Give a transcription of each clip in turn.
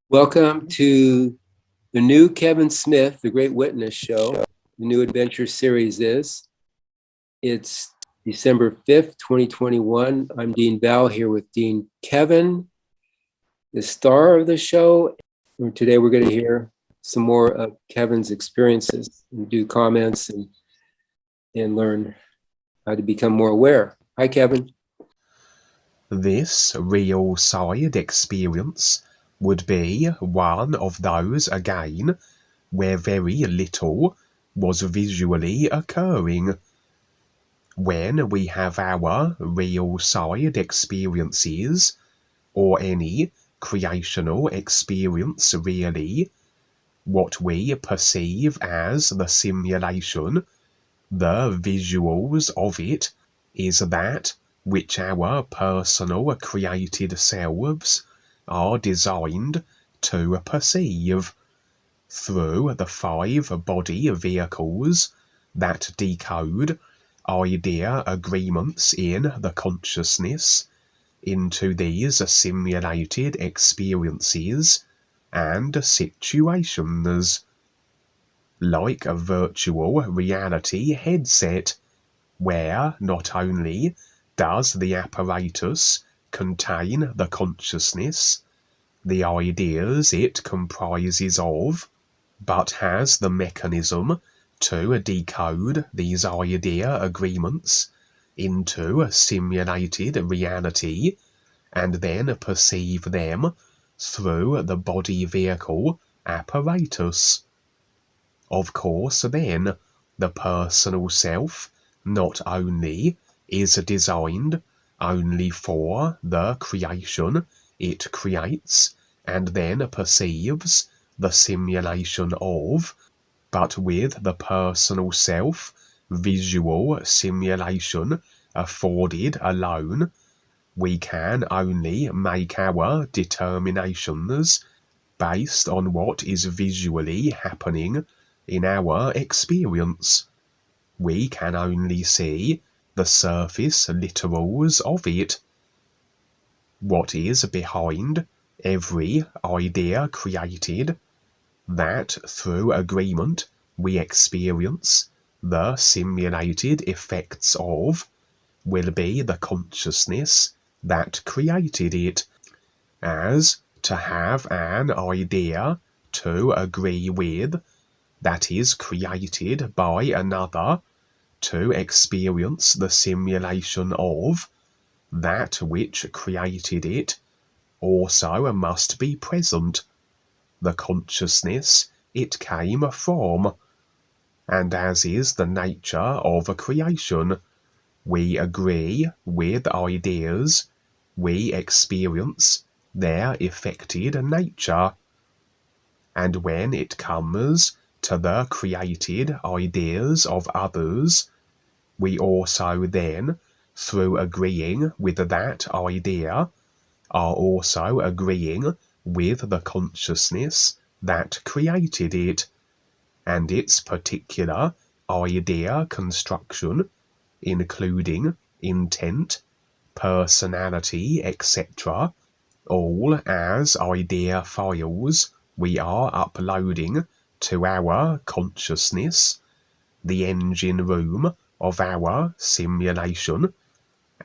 Welcome to the new Kevin Smith, The Great Witness Show. The New Adventure series is. It's December 5th, 2021. I'm Dean Bell here with Dean Kevin, the star of the show. And today we're going to hear some more of Kevin's experiences and do comments and learn how to become more aware. Hi, Kevin. This real side experience would be one of those again where very little was visually occurring. When we have our real side experiences, or any creational experience really, what we perceive as the simulation, the visuals of it, is that which our personal created selves are designed to perceive through the 5 body vehicles that decode idea agreements in the consciousness into these simulated experiences and situations, like a virtual reality headset, where not only does the apparatus contain the consciousness, the ideas it comprises of, but has the mechanism to decode these idea agreements into a simulated reality and then perceive them through the body vehicle apparatus. Of course, then, the personal self not only is designed only for the creation it creates and then perceives the simulation of, but with the personal self visual simulation afforded alone, we can only make our determinations based on what is visually happening in our experience. We can only see the surface literals of it. What is behind every idea created, that through agreement we experience the simulated effects of, will be the consciousness that created it, as to have an idea to agree with that is created by another, to experience the simulation of that which created it, also must be present, the consciousness it came from. And as is the nature of a creation, we agree with ideas, we experience their effected nature. And when it comes to the created ideas of others, we also then, through agreeing with that idea, are also agreeing with the consciousness that created it, and its particular idea construction, including intent, personality, etc., all as idea files we are uploading to our consciousness, the engine room of our simulation,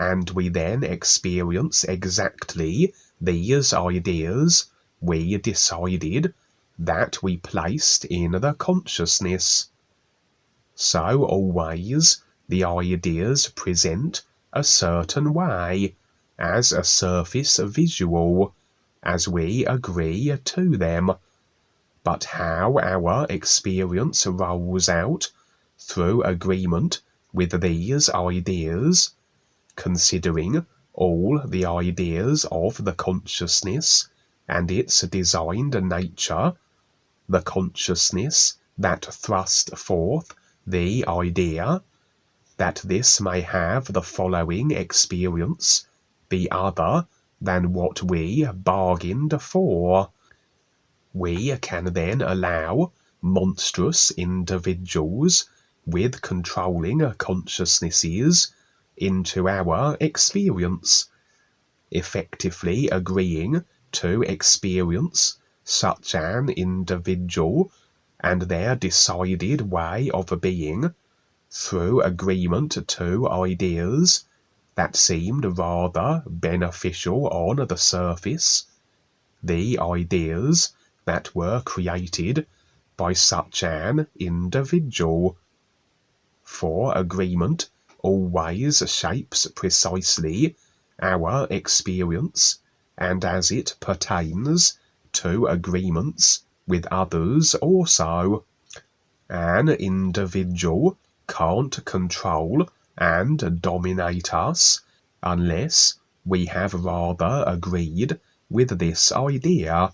and we then experience exactly these ideas we decided that we placed in the consciousness. So always the ideas present a certain way, as a surface visual, as we agree to them. But how our experience rolls out through agreement with these ideas, considering all the ideas of the consciousness and its designed nature, the consciousness that thrust forth the idea, that this may have the following experience be other than what we bargained for, we can then allow monstrous individuals with controlling consciousnesses into our experience, effectively agreeing to experience such an individual and their decided way of being, through agreement to ideas that seemed rather beneficial on the surface, the ideas that were created by such an individual. For agreement always shapes precisely our experience, and as it pertains to agreements with others also, an individual can't control and dominate us unless we have rather agreed with this idea,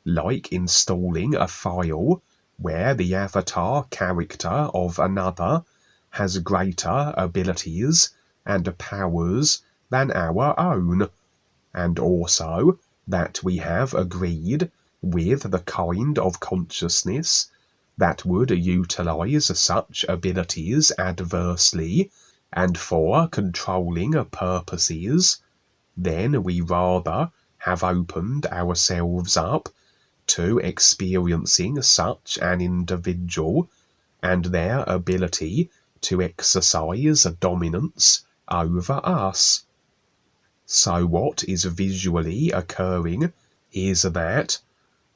like installing a file where the avatar character of another has greater abilities and powers than our own, and also that we have agreed with the kind of consciousness that would utilize such abilities adversely and for controlling purposes, then we rather have opened ourselves up to experiencing such an individual and their ability to exercise dominance over us. So what is visually occurring is that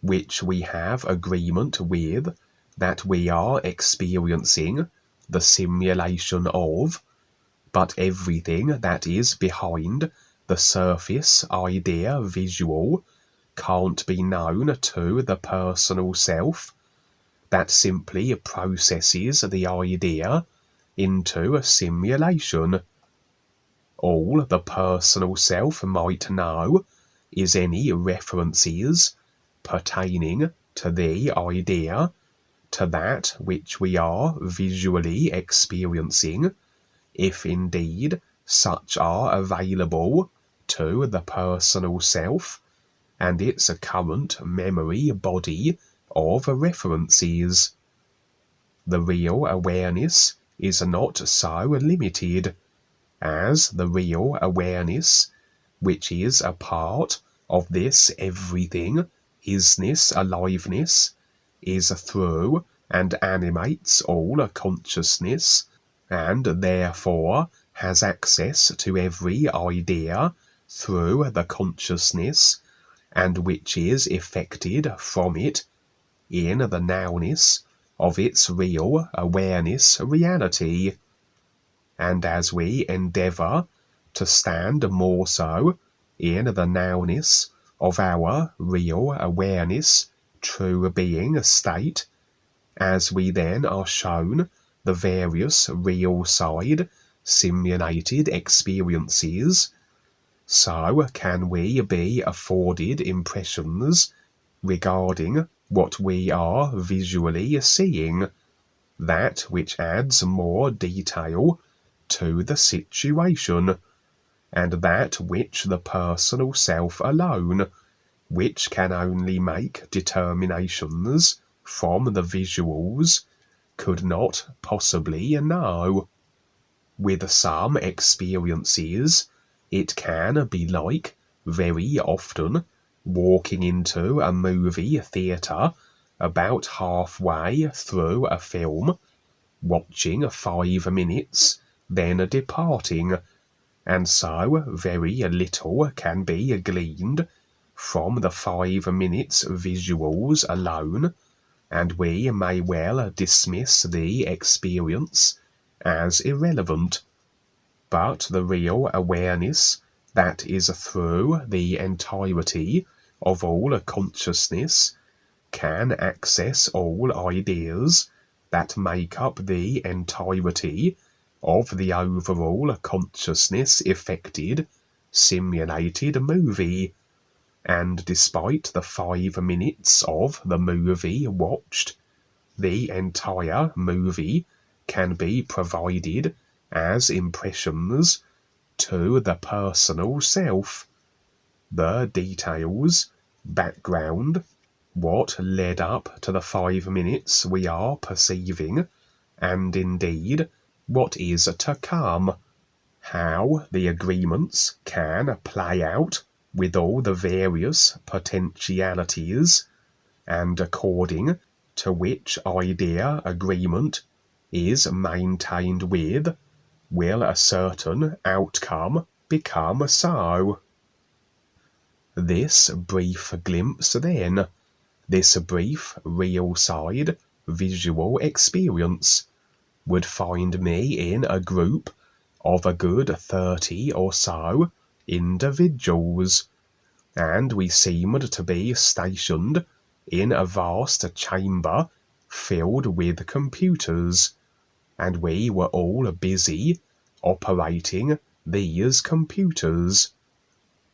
which we have agreement with, that we are experiencing the simulation of, but everything that is behind the surface idea visual can't be known to the personal self, that simply processes the idea into a simulation. All the personal self might know is any references pertaining to the idea, to that which we are visually experiencing, if indeed such are available to the personal self and its current memory body of references. The real awareness is not so limited, as the real awareness, which is a part of this everything, isness, aliveness, is through and animates all consciousness, and therefore has access to every idea through the consciousness, and which is effected from it in the nowness of its real awareness reality. And as we endeavour to stand more so in the nowness of our real awareness true being state, as we then are shown the various real side simulated experiences, so can we be afforded impressions regarding what we are visually seeing, that which adds more detail to the situation, and that which the personal self alone, which can only make determinations from the visuals, could not possibly know. With some experiences, it can be like, very often, walking into a movie theatre about halfway through a film, watching 5 minutes, then departing, and so very little can be gleaned from the 5 minutes visuals alone, and we may well dismiss the experience as irrelevant. But the real awareness that is through the entirety of all consciousness can access all ideas that make up the entirety of the overall consciousness effected, simulated movie, and despite the 5 minutes of the movie watched, the entire movie can be provided as impressions to the personal self. The details, background, what led up to the 5 minutes we are perceiving, and indeed what is to come, how the agreements can play out with all the various potentialities, and according to which idea agreement is maintained with, will a certain outcome become so. This brief glimpse then, this brief real side visual experience, would find me in a group of a good 30 or so individuals, and we seemed to be stationed in a vast chamber filled with computers, and we were all busy operating these computers.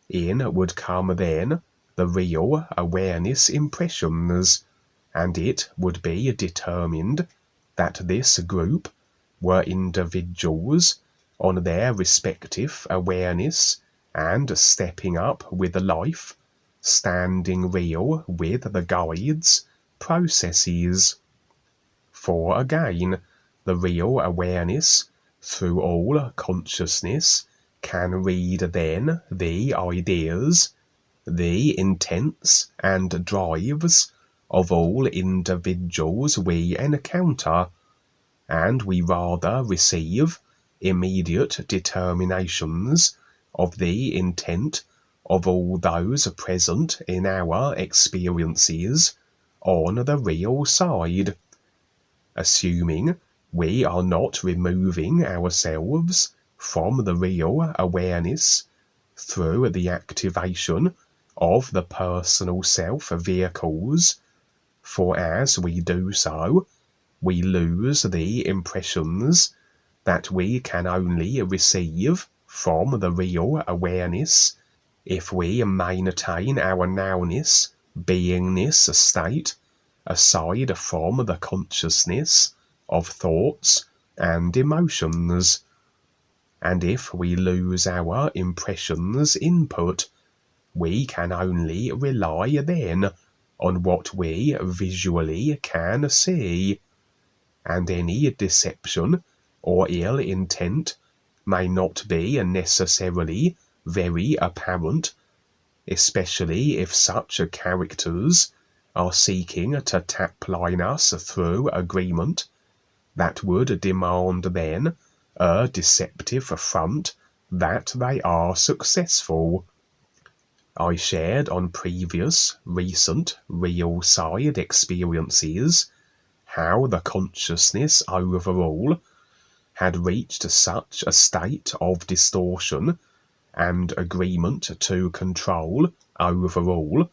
In would come then the real awareness impressions, and it would be determined that this group were individuals on their respective awareness and stepping up with life, standing real with the guides, processes. For again, the real awareness through all consciousness can read then the ideas, the intents and drives of all individuals we encounter, and we rather receive immediate determinations of the intent of all those present in our experiences on the real side, assuming we are not removing ourselves from the real awareness through the activation of the personal self vehicles, for as we do so, we lose the impressions that we can only receive from the real awareness if we maintain our nowness, beingness state aside from the consciousness of thoughts and emotions. And if we lose our impressions input, we can only rely then on what we visually can see, and any deception or ill intent may not be necessarily very apparent, especially if such characters are seeking to tapline us through agreement that would demand then a deceptive front that they are successful. I shared on previous recent real side experiences how the consciousness overall had reached such a state of distortion and agreement to control overall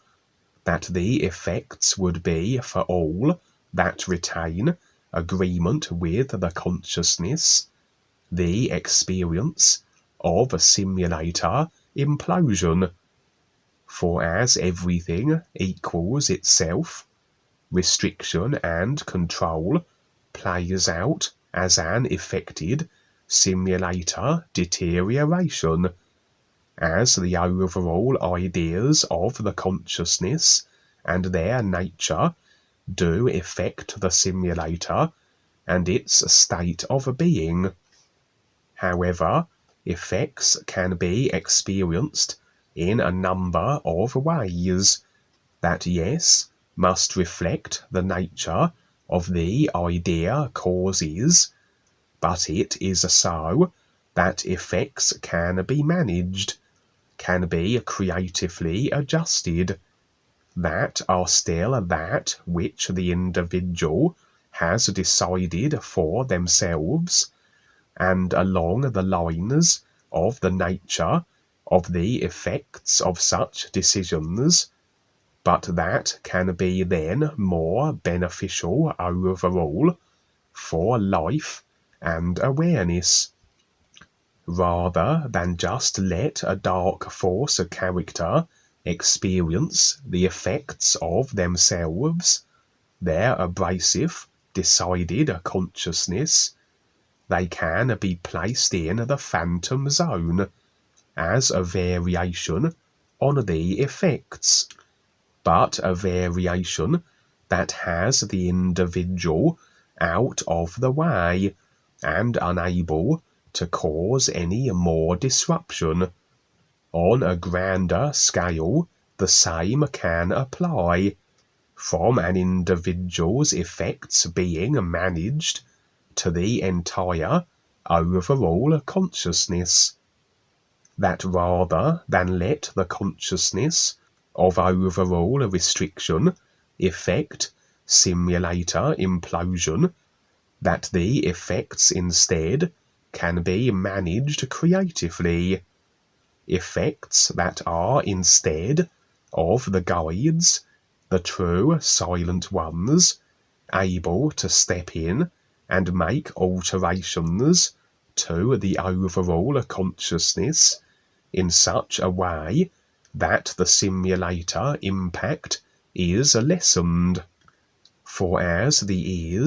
that the effects would be for all that retain agreement with the consciousness, the experience of a simulator implosion. For as everything equals itself, restriction and control plays out as an effected simulator deterioration, as the overall ideas of the consciousness and their nature do affect the simulator and its state of being. However, effects can be experienced in a number of ways that, yes, must reflect the nature of the idea causes, but it is so that effects can be managed, can be creatively adjusted, that are still that which the individual has decided for themselves, and along the lines of the nature of the effects of such decisions, but that can be then more beneficial overall for life and awareness, rather than just let a dark force character experience the effects of themselves, their abrasive, decided consciousness. They can be placed in the phantom zone as a variation on the effects, but a variation that has the individual out of the way and unable to cause any more disruption. On a grander scale, the same can apply. from an individual's effects being managed to the entire overall consciousness. That rather than let the consciousness of overall restriction effect simulator implosion, that the effects instead can be managed creatively, effects that are instead of the guides, the true silent ones, able to step in and make alterations to the overall consciousness in such a way that the simulator impact is lessened. For as the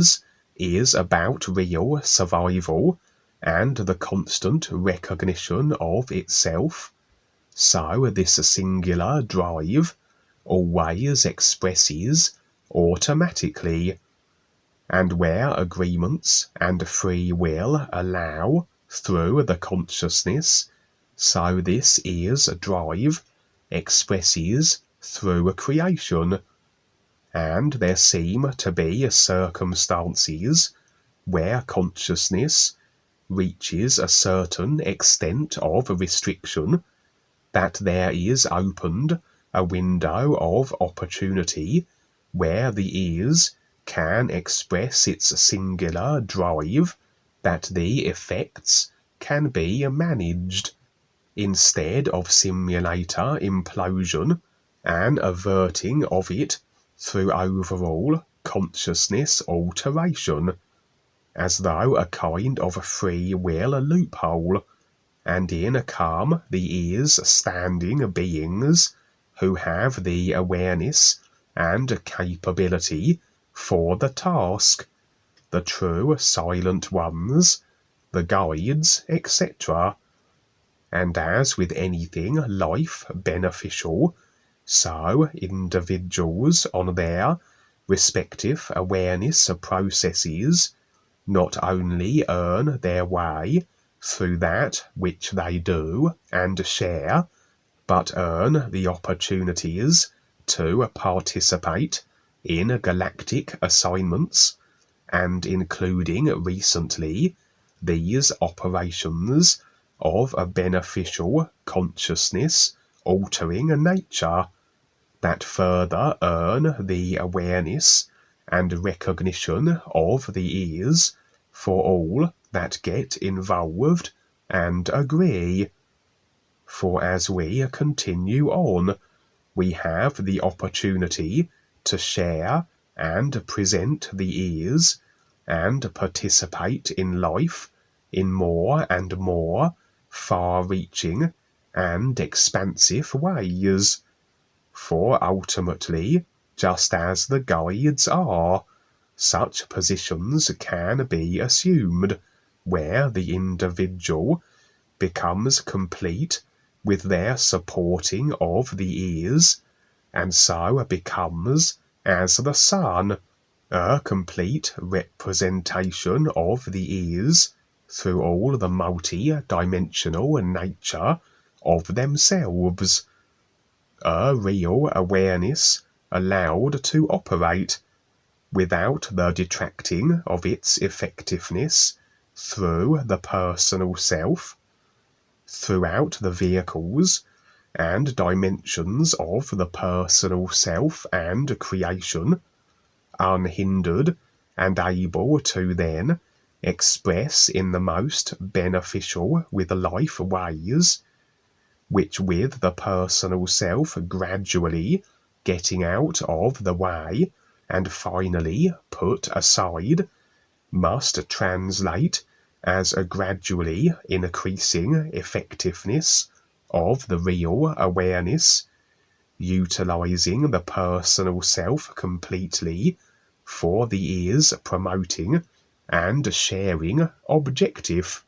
is about real survival and the constant recognition of itself, so this singular drive always expresses automatically, and where agreements and free will allow through the consciousness, so this is drive expresses through creation. And there seem to be circumstances where consciousness reaches a certain extent of restriction, that there is opened a window of opportunity where the is can express its singular drive, that the effects can be managed, instead of simulator implosion, and averting of it through overall consciousness alteration, as though a kind of free will loophole, and in a calm the is standing beings who have the awareness and capability for the task, the true silent ones, the guides, etc. And as with anything life beneficial, so individuals on their respective awareness processes not only earn their way through that which they do and share, but earn the opportunities to participate in galactic assignments, and including recently these operations of a beneficial consciousness altering nature, that further earn the awareness and recognition of the is for all that get involved and agree. For as we continue on, we have the opportunity to share and present the is and participate in life in more and more far-reaching and expansive ways. For ultimately, just as the guides are, such positions can be assumed where the individual becomes complete with their supporting of the is, and so becomes, as the sun, a complete representation of the is through all the multi-dimensional nature of themselves, a real awareness allowed to operate without the detracting of its effectiveness through the personal self, throughout the vehicles and dimensions of the personal self and creation, unhindered and able to then express in the most beneficial with life ways, which with the personal self gradually getting out of the way and finally put aside, must translate as a gradually increasing effectiveness of the real awareness, utilizing the personal self completely for the is promoting and sharing objective.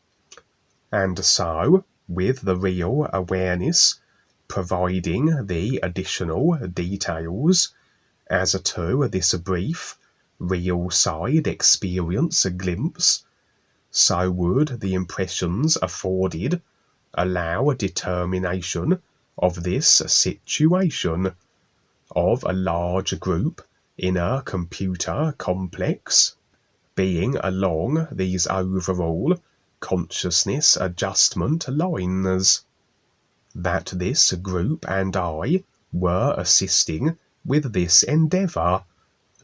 And so, with the real awareness providing the additional details as to this brief real side experience glimpse, so would the impressions afforded allow a determination of this situation, of a large group in a computer complex, being along these overall consciousness adjustment lines. That this group and I were assisting with this endeavour,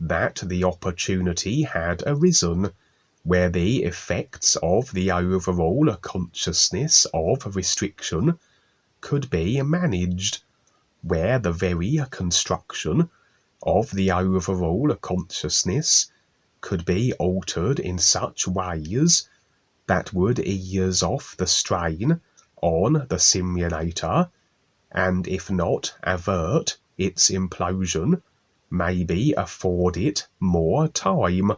that the opportunity had arisen where the effects of the overall consciousness of restriction could be managed, where the very construction of the overall consciousness could be altered in such ways that would ease off the strain on the simulator, and if not avert its implosion, maybe afford it more time.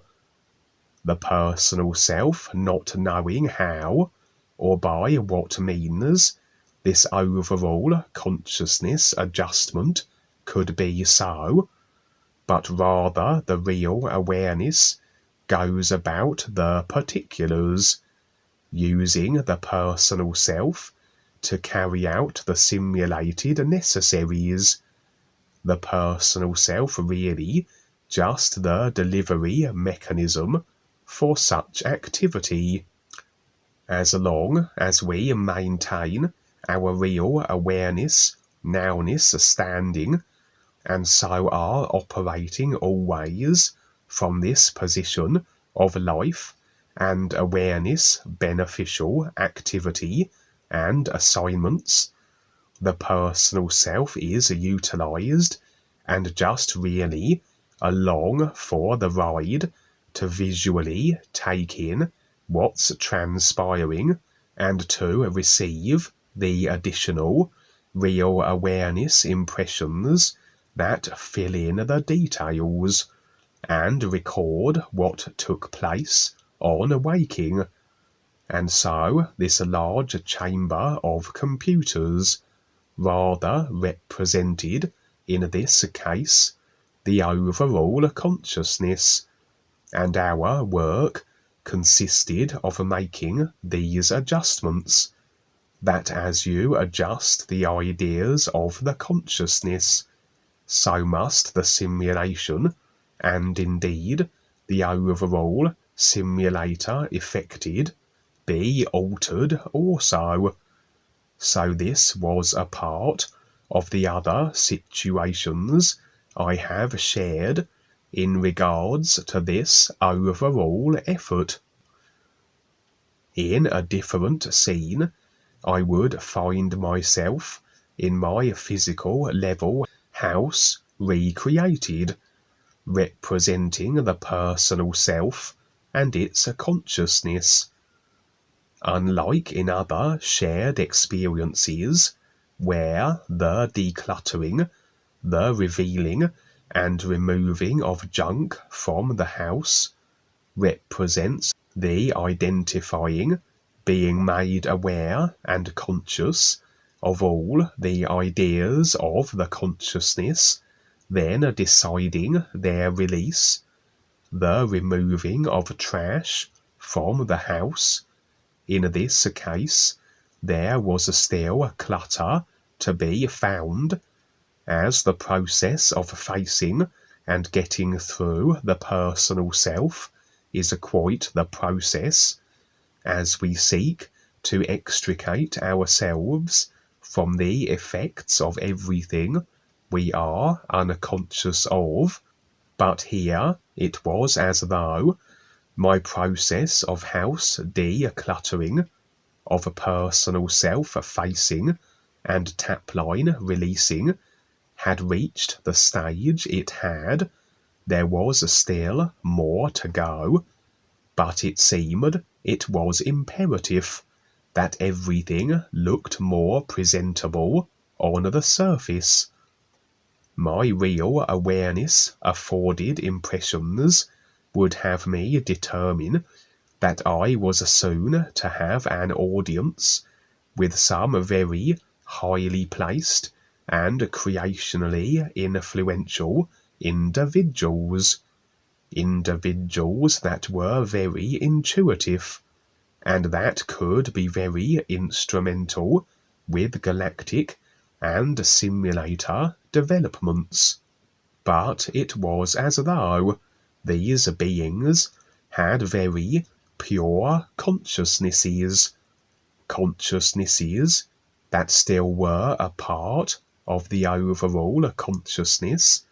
The personal self not knowing how or by what means this overall consciousness adjustment could be so, but rather the real awareness goes about the particulars, using the personal self to carry out the simulated necessaries. The personal self really just the delivery mechanism for such activity. As long as we maintain our real awareness, nowness standing, and so are operating always from this position of life and awareness beneficial activity and assignments, the personal self is utilized and just really along for the ride to visually take in what's transpiring and to receive the additional real awareness impressions that fill in the details and record what took place on awaking. And so this large chamber of computers rather represented in this case the overall consciousness, and our work consisted of making these adjustments, that as you adjust the ideas of the consciousness, so must the simulation, and indeed the overall simulator effected, be altered also. So this was a part of the other situations I have shared in regards to this overall effort. In a different scene, I would find myself in my physical level house recreated, representing the personal self and its consciousness. Unlike in other shared experiences, where the decluttering, the revealing and removing of junk from the house represents the identifying, being made aware and conscious of all the ideas of the consciousness, then deciding their release, the removing of trash from the house. In this case, there was still clutter to be found, as the process of facing and getting through the personal self is quite the process, as we seek to extricate ourselves from the effects of everything we are unconscious of. But here it was as though my process of house decluttering, of a personal self facing and tapline releasing, had reached the stage it had. There was still more to go, but it seemed it was imperative that everything looked more presentable on the surface. My real awareness afforded impressions would have me determine that I was soon to have an audience with some very highly placed and creationally influential individuals that were very intuitive, and that could be very instrumental with galactic and simulator developments. but it was as though these beings had very pure consciousnesses, consciousnesses that still were a part of the overall consciousness,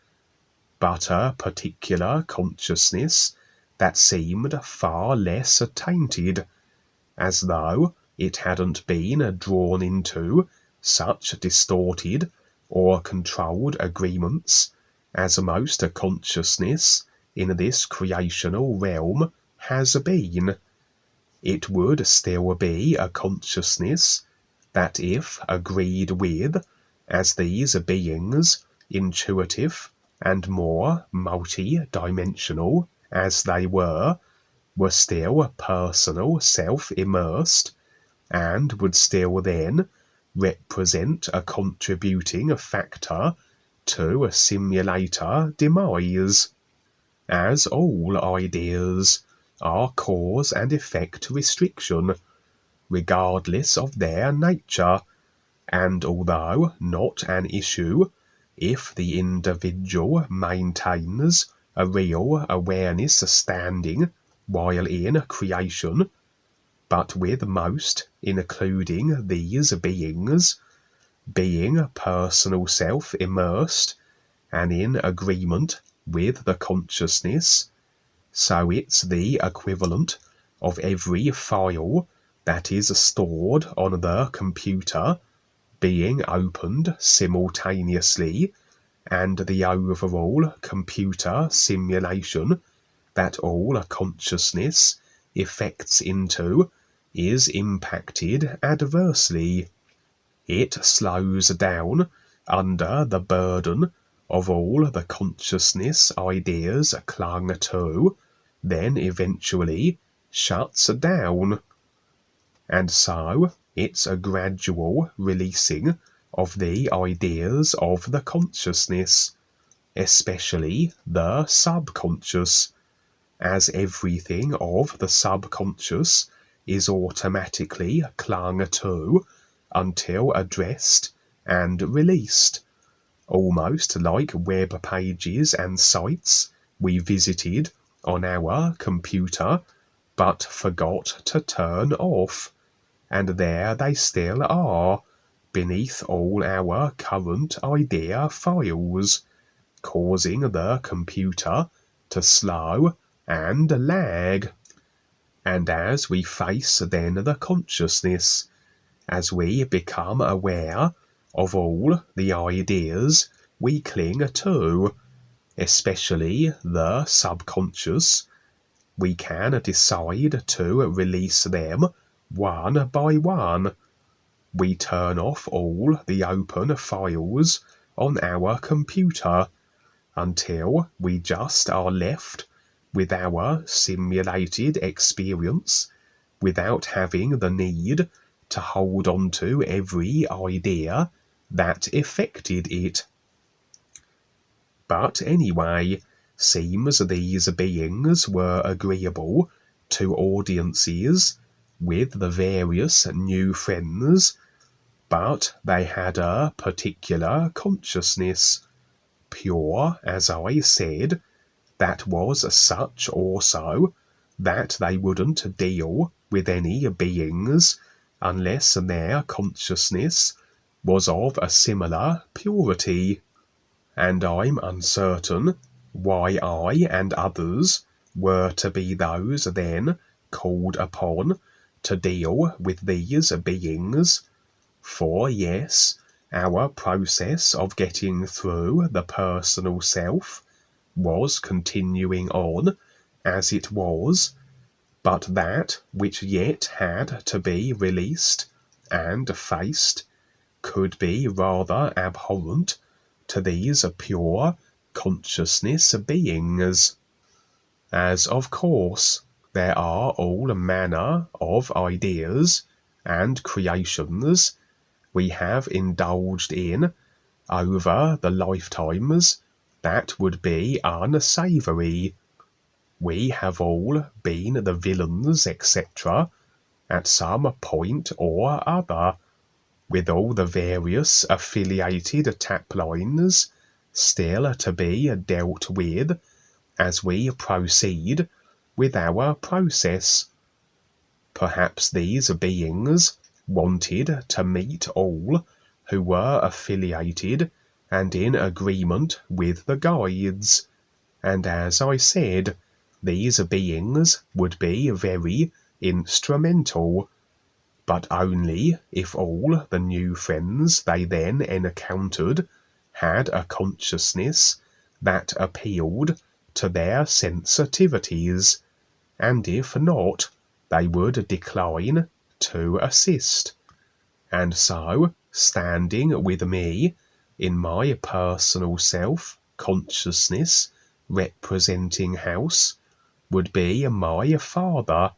but a particular consciousness that seemed far less tainted, as though it hadn't been drawn into such distorted or controlled agreements as most consciousness in this creational realm has been. It would still be a consciousness that, if agreed with as these beings, intuitive and more multi-dimensional as they were still personal self-immersed, and would still then represent a contributing factor to a simulator demise, as all ideas are cause and effect restriction, regardless of their nature, and although not an issue if the individual maintains a real awareness standing while in creation, but with most, including these beings, being personal self immersed and in agreement with the consciousness, so it's the equivalent of every file that is stored on the computer being opened simultaneously, and the overall computer simulation that all consciousness affects into is impacted adversely. It slows down under the burden of all the consciousness ideas clung to, then eventually shuts down. And so it's a gradual releasing of the ideas of the consciousness, especially the subconscious, as everything of the subconscious is automatically clung to until addressed and released, almost like web pages and sites we visited on our computer but forgot to turn off, and there they still are, beneath all our current idea files, causing the computer to slow and lag. And as we face then the consciousness, as we become aware of all the ideas we cling to, especially the subconscious, we can decide to release them one by one. We turn off all the open files on our computer until we just are left with our simulated experience without having the need to hold on to every idea that affected it. But anyway, seems these beings were agreeable to audiences with the various new friends, but they had a particular consciousness, pure, as I said, that was such also that they wouldn't deal with any beings unless their consciousness was of a similar purity. And I'm uncertain why I and others were to be those then called upon to deal with these beings, for yes, our process of getting through the personal self was continuing on as it was, but that which yet had to be released and faced could be rather abhorrent to these pure consciousness beings. As of course there are all manner of ideas and creations we have indulged in over the lifetimes that would be unsavoury. We have all been the villains, etc., at some point or other, with all the various affiliated taplines still to be dealt with as we proceed with our process. Perhaps these beings wanted to meet all who were affiliated and in agreement with the guides, and as I said, these beings would be very instrumental, but only if all the new friends they then encountered had a consciousness that appealed to their sensitivities, and if not, they would decline to assist. And so, standing with me in my personal self consciousness representing house would be my father,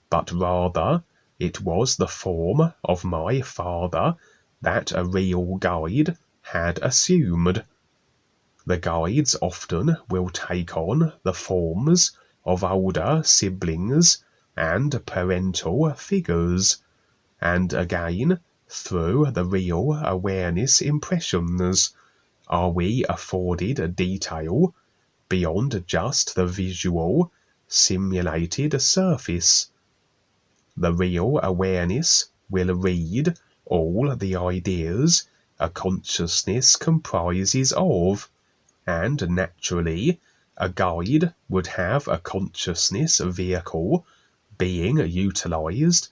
but rather it was the form of my father that a real guide had assumed. The guides often will take on the forms of older siblings and parental figures, and again, through the real awareness impressions, are we afforded detail beyond just the visual, simulated surface. The real awareness will read all the ideas a consciousness comprises of, and naturally, a guide would have a consciousness vehicle being utilized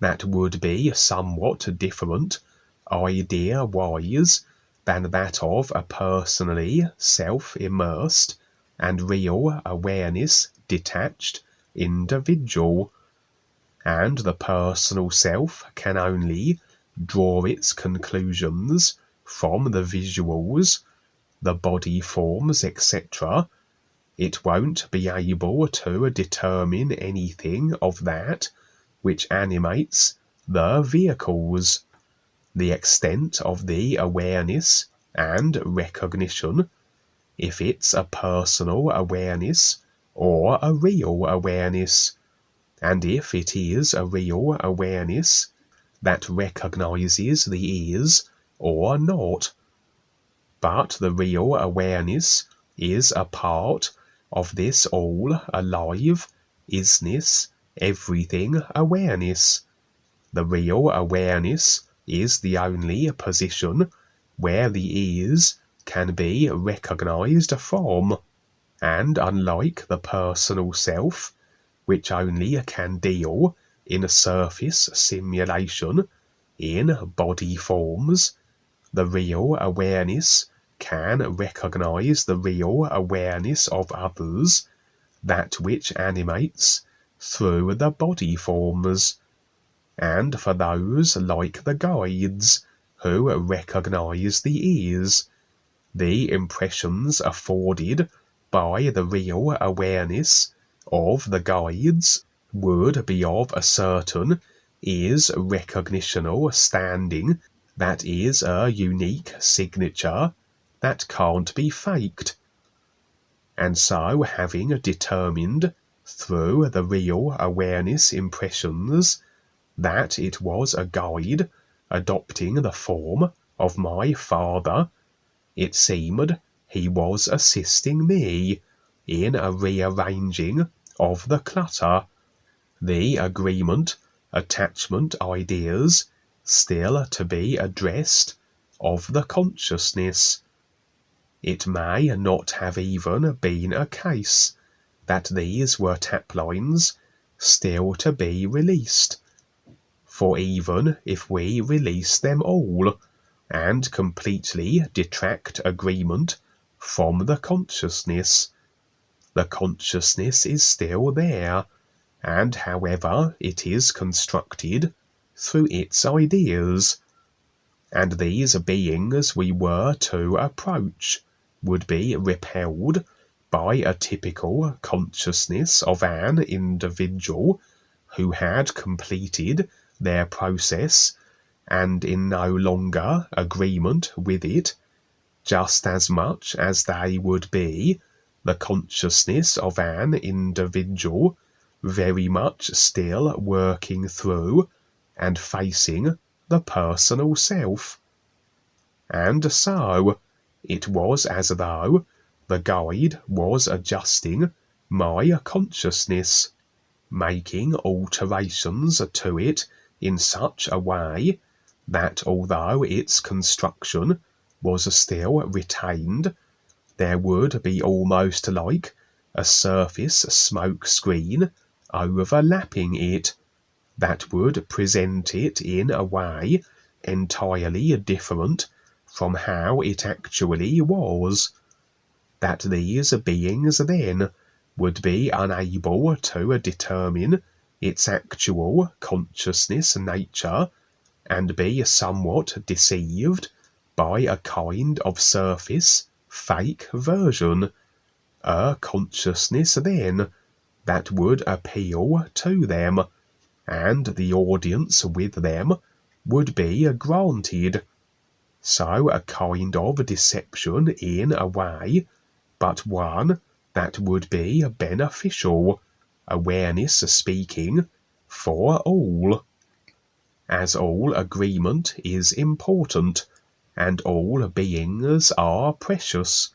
that would be somewhat different idea-wise than that of a personally self-immersed and real awareness detached individual, and the personal self can only draw its conclusions from the visuals, the body forms, etc. It won't be able to determine anything of that which animates the vehicles, the extent of the awareness and recognition, if it's a personal awareness or a real awareness, and if it is a real awareness that recognizes the ears or not. But the real awareness is a part of this all alive, isness, everything awareness. The real awareness is the only position where the ears can be recognized from, and unlike the personal self, which only can deal in a surface simulation in body forms, the real awareness can recognize the real awareness of others, that which animates through the body forms. And for those like the guides who recognize the ears, the impressions afforded by the real awareness of the guides would be of a certain recognitional standing that is a unique signature that can't be faked. And so, having determined through the real awareness impressions that it was a guide adopting the form of my father, it seemed he was assisting me in a rearranging of the clutter, the agreement, attachment ideas still to be addressed of the consciousness. It may not have even been a case that these were tap lines still to be released, for even if we release them all and completely detract agreement from the consciousness is still there, and however it is constructed through its ideas, and these beings we were to approach would be repelled by a typical consciousness of an individual who had completed their process and in no longer agreement with it, just as much as they would be the consciousness of an individual very much still working through and facing the personal self. And so, It was as though the guide was adjusting my consciousness, making alterations to it in such a way that although its construction was still retained, there would be almost like a surface smoke screen overlapping it that would present it in a way entirely different from how it actually was, that these beings then would be unable to determine its actual consciousness nature and be somewhat deceived by a kind of surface fake version, a consciousness then that would appeal to them, and the audience with them would be granted. So a kind of deception in a way, but one that would be beneficial, awareness speaking, for all. As all agreement is important, and all beings are precious,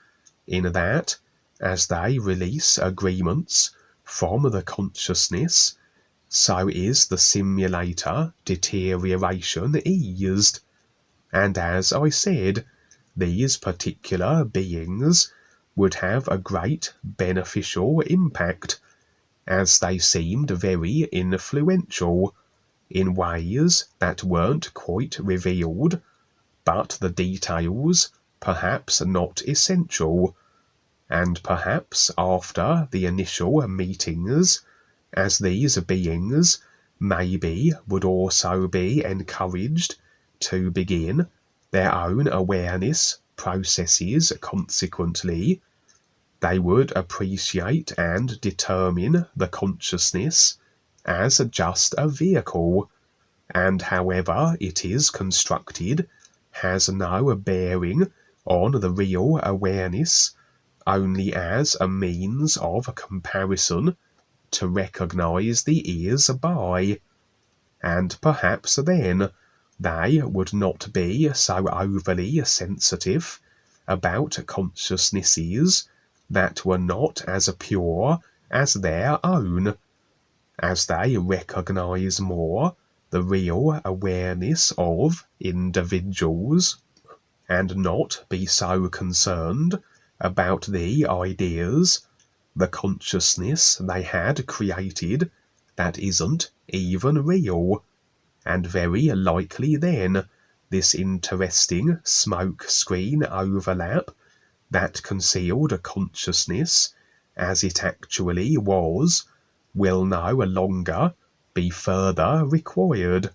in that, as they release agreements from the consciousness, so is the simulator deterioration eased. And as I said, these particular beings would have a great beneficial impact, as they seemed very influential in ways that weren't quite revealed, but the details perhaps not essential, and perhaps after the initial meetings, as these beings maybe would also be encouraged to begin their own awareness processes consequently, they would appreciate and determine the consciousness as just a vehicle, and however it is constructed has no bearing on the real awareness, only as a means of comparison to recognize the ears by, and perhaps then they would not be so overly sensitive about consciousnesses that were not as pure as their own, as they recognize more the real awareness of individuals, and not be so concerned about the ideas, the consciousness they had created that isn't even real, and very likely then this interesting smoke screen overlap that concealed a consciousness as it actually was will no longer be further required,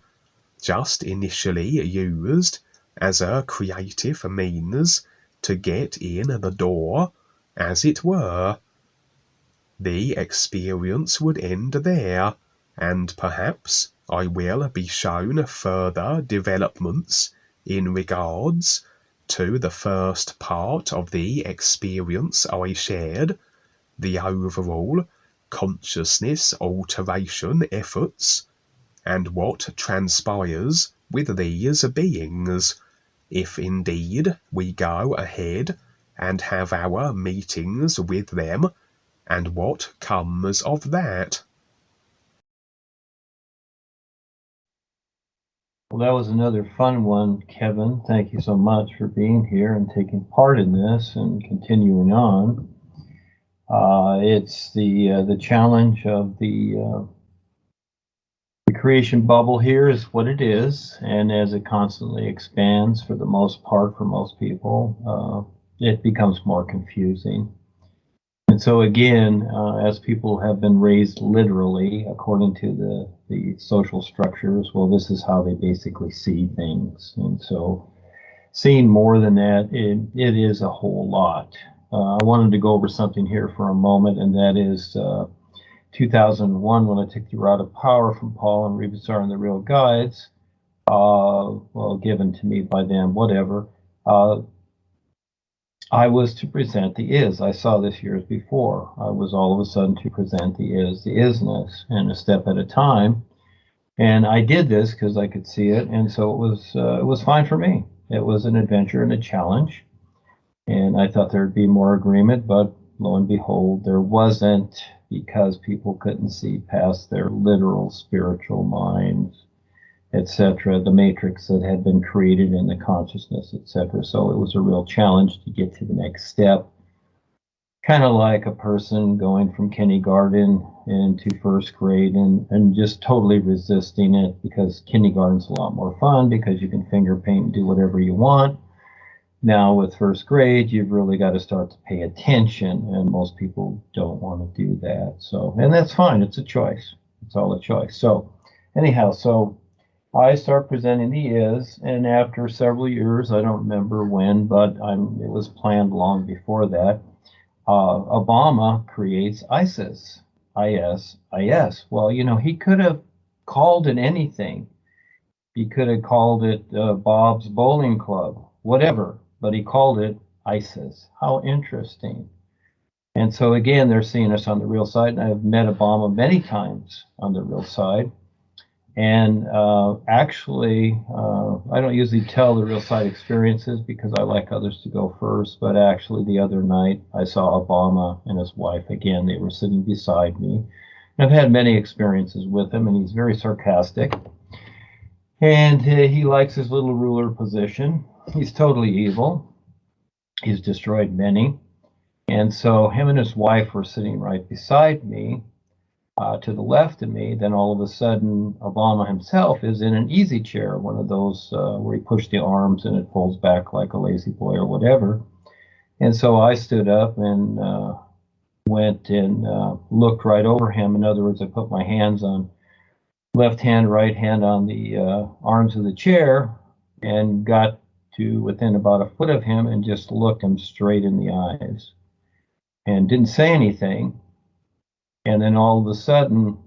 just initially used as a creative means to get in the door, as it were. The experience would end there, and perhaps I will be shown further developments in regards to the first part of the experience I shared, the overall consciousness alteration efforts, and what transpires with these beings, if indeed we go ahead and have our meetings with them, and what comes of that. Well, that was another fun one, Kevin. Thank you so much for being here and taking part in this and continuing on. It's the challenge of the creation bubble here is what it is, and as it constantly expands, for the most part, for most people, it becomes more confusing. And so again, as people have been raised literally according to the social structures, well, this is how they basically see things. And so seeing more than that, it is a whole lot. I wanted to go over something here for a moment, and that is 2001, when I took the Rod of Power from Paul and REBISAR and the Real Guides, well, given to me by them, whatever. I was to present the is. I saw this years before. I was all of a sudden to present the isness, and a step at a time. And I did this because I could see it, and so it was fine for me. It was an adventure and a challenge. And I thought there'd be more agreement, but lo and behold, there wasn't, because people couldn't see past their literal spiritual minds, etc., the matrix that had been created in the consciousness, etc. So it was a real challenge to get to the next step. Kind of like a person going from kindergarten into first grade and just totally resisting it, because kindergarten's a lot more fun because you can finger paint and do whatever you want. Now with first grade, you've really got to start to pay attention, and most people don't want to do that. So, and that's fine. It's a choice. It's all a choice. So anyhow, so I start presenting the is, and after several years, I don't remember when, but it was planned long before that, Obama creates ISIS, ISIS. Well, you know, he could have called it anything. He could have called it Bob's Bowling Club, whatever, but he called it ISIS. How interesting. And so again, they're seeing us on the real side, and I've met Obama many times on the real side. And actually, I don't usually tell the real side experiences because I like others to go first, but actually the other night I saw Obama and his wife again. They were sitting beside me. And I've had many experiences with him, and he's very sarcastic. And he likes his little ruler position. He's totally evil. He's destroyed many. And so him and his wife were sitting right beside me. To the left of me, then all of a sudden Obama himself is in an easy chair, one of those where you push the arms and it pulls back like a lazy boy or whatever. And so I stood up and went and looked right over him. In other words, I put my hands on left hand, right hand on the arms of the chair and got to within about a foot of him and just looked him straight in the eyes and didn't say anything. And then all of a sudden,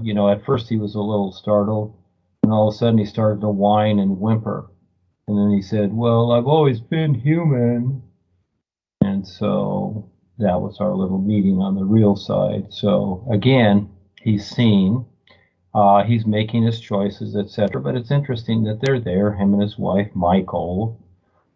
you know, at first he was a little startled, and all of a sudden he started to whine and whimper. And then he said, "Well, I've always been human." And so that was our little meeting on the real side. So again, he's seen, he's making his choices, etc. But it's interesting that they're there, him and his wife, Michael,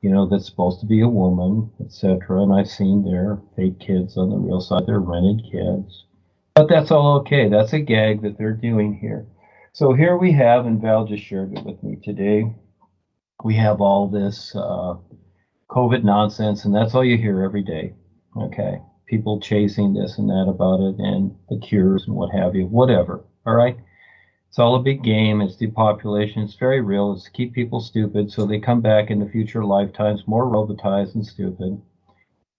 you know, that's supposed to be a woman, etc. And I've seen their fake kids on the real side, they're rented kids. But that's all okay. That's a gag that they're doing here. So here we have, and Val just shared it with me today, we have all this COVID nonsense, and that's all you hear every day. Okay. People chasing this and that about it, and the cures and what have you, whatever. All right. It's all a big game. It's depopulation. It's very real. It's to keep people stupid so they come back in the future lifetimes more robotized and stupid.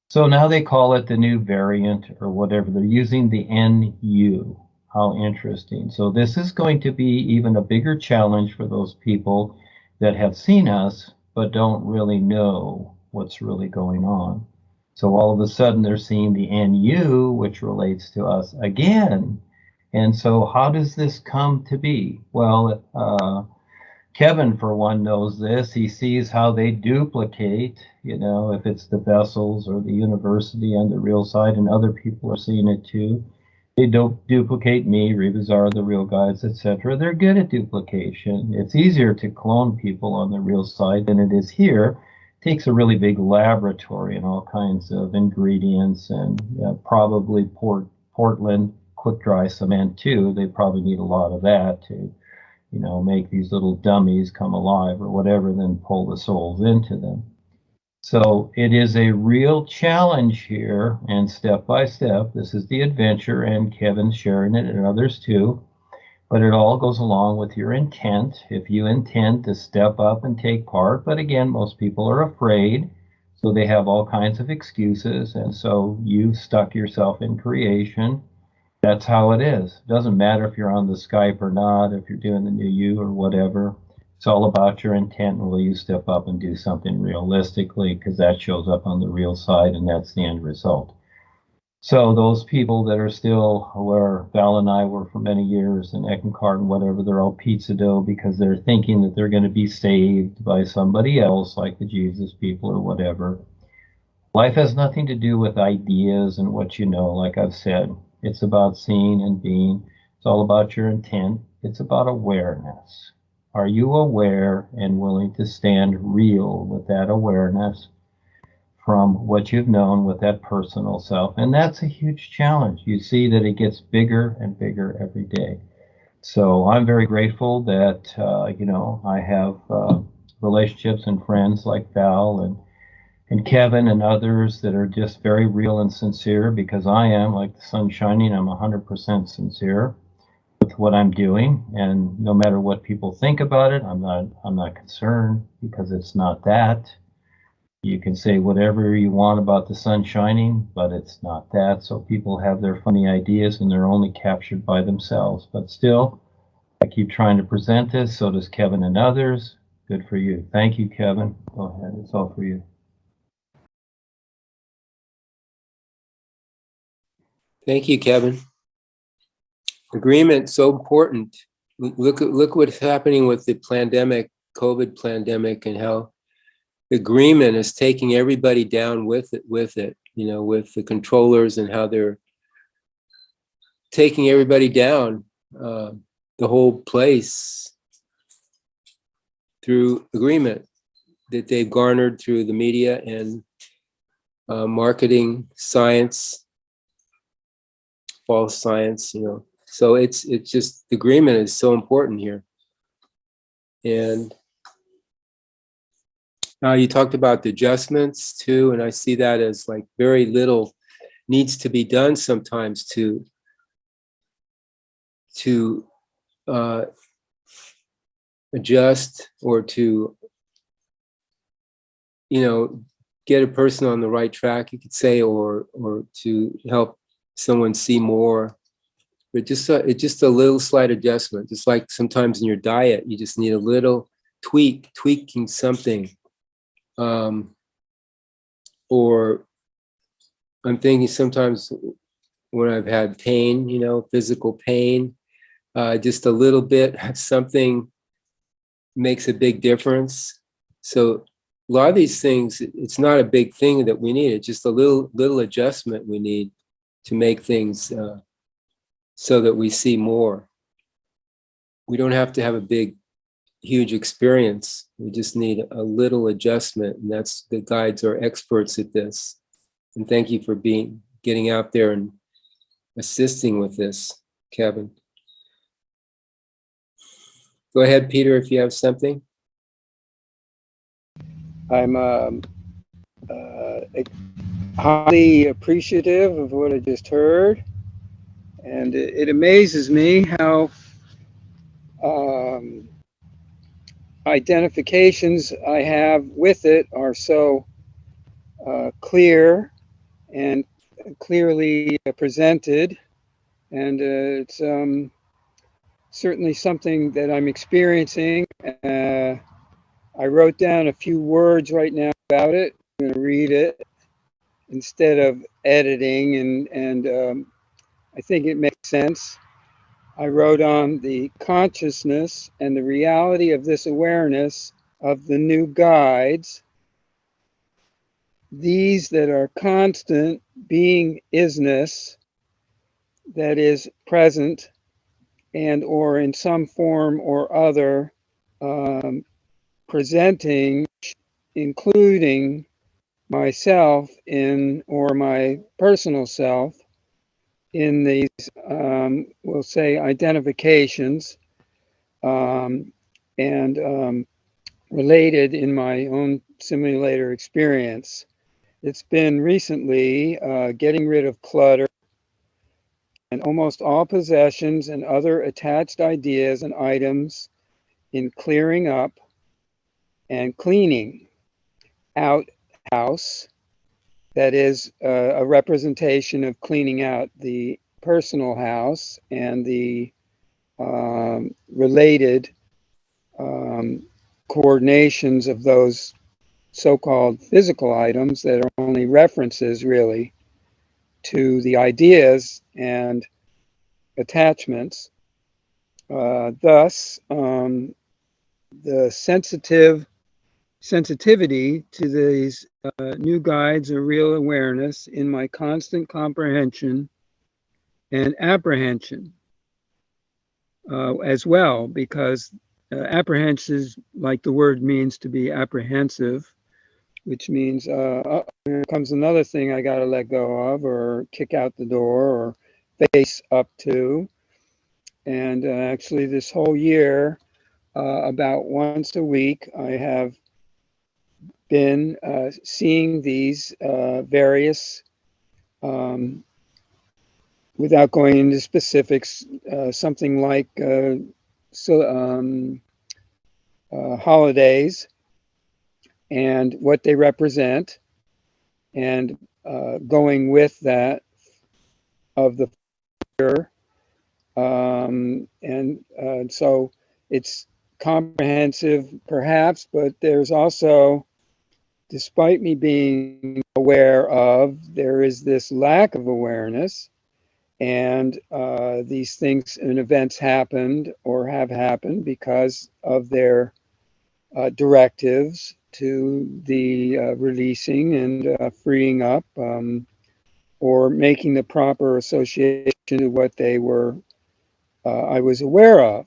So now they call it the new variant or whatever. They're using the NU. How interesting. So this is going to be even a bigger challenge for those people that have seen us but don't really know what's really going on. So all of a sudden they're seeing the NU, which relates to us again. And so how does this come to be? Well, Kevin, for one, knows this. He sees how they duplicate, you know, if it's the vessels or the university on the real side, and other people are seeing it too. They don't duplicate me, REBISAR, the real guys, etc. They're good at duplication. It's easier to clone people on the real side than it is here. It takes a really big laboratory and all kinds of ingredients, and probably Portland quick dry cement too. They probably need a lot of that to, you know, make these little dummies come alive or whatever, then pull the souls into them. So it is a real challenge here, and step by step, this is the adventure, and Kevin's sharing it and others too. But it all goes along with your intent. If you intend to step up and take part, but again, most people are afraid, so they have all kinds of excuses, and so you stuck yourself in creation. That's how it is. It doesn't matter if you're on the Skype or not, if you're doing the new you or whatever. It's all about your intent, and will you step up and do something realistically, because that shows up on the real side, and that's the end result. So those people that are still where Val and I were for many years, and Eckankart and whatever, they're all pizza dough because they're thinking that they're going to be saved by somebody else, like the Jesus people or whatever. Life has nothing to do with ideas and what you know, like I've said. It's about seeing and being. It's all about your intent. It's about awareness. Are you aware and willing to stand real with that awareness from what you've known with that personal self. And that's a huge challenge. You see that it gets bigger and bigger every day. So I'm very grateful that, I have relationships and friends like Val and Kevin and others that are just very real and sincere, because I am, like the sun shining, I'm 100% sincere with what I'm doing. And no matter what people think about it, I'm not concerned, because it's not that. You can say whatever you want about the sun shining, but it's not that. So people have their funny ideas and they're only captured by themselves. But still, I keep trying to present this. So does Kevin and others. Good for you. Thank you, Kevin. Go ahead. It's all for you. Thank you, Kevin. Agreement, so important. Look what's happening with the pandemic, COVID pandemic, and how agreement is taking everybody down with it, with the controllers, and how they're taking everybody down, the whole place, through agreement that they've garnered through the media and marketing, science, false science, So it's just, agreement is so important here. And you talked about the adjustments too, and I see that as like very little needs to be done sometimes to adjust, or to get a person on the right track, you could say, or to help someone see more. But just a little slight adjustment, just like sometimes in your diet, you just need a little tweaking something. Or I'm thinking sometimes when I've had pain, physical pain, just a little bit of something makes a big difference. So a lot of these things, it's not a big thing that we need. It's just a little adjustment we need to make things so that we see more. We don't have to have a huge experience. We just need a little adjustment, and that's the guides are experts at this. And thank you for getting out there and assisting with this, Kevin. Go ahead, Peter, if you have something. I'm highly appreciative of what I just heard, and it amazes me how identifications I have with it are so clear and clearly presented, and it's certainly something that I'm experiencing. I wrote down a few words right now about it. I'm going to read it instead of editing, and I think it makes sense. I wrote on the consciousness and the reality of this awareness of the new guides, these that are constant being isness, that is present and or in some form or other presenting, including myself in, or my personal self in these, we'll say, identifications, and related in my own simulator experience. It's been recently getting rid of clutter and almost all possessions and other attached ideas and items, in clearing up and cleaning out house. That is a representation of cleaning out the personal house and the related coordinations of those so-called physical items that are only references, really, to the ideas and attachments. Thus, the sensitivity to these new guides of real awareness in my constant comprehension and apprehension as well, because apprehension, like the word means to be apprehensive, which means here comes another thing I got to let go of or kick out the door or face up to. And actually this whole year, about once a week, I have been seeing these various, without going into specifics, something like holidays and what they represent, and going with that of the year. And so it's comprehensive perhaps, but there's also, despite me being aware of, there is this lack of awareness, and these things and events happened or have happened because of their directives to the releasing and freeing up, or making the proper association to what they were, I was aware of.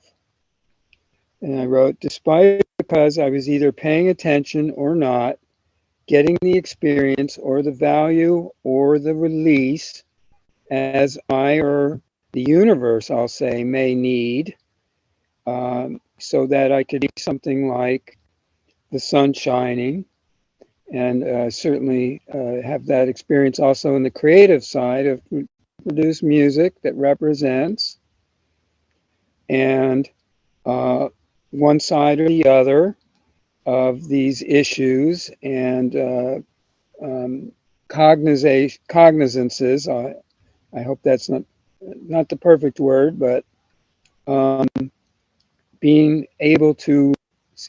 And I wrote, despite, because I was either paying attention or not, getting the experience or the value or the release as I or the universe, I'll say, may need, so that I could be something like the sun shining, and certainly have that experience also in the creative side of produce music that represents, and one side or the other of these issues and cognizances. I hope that's not the perfect word, but being able to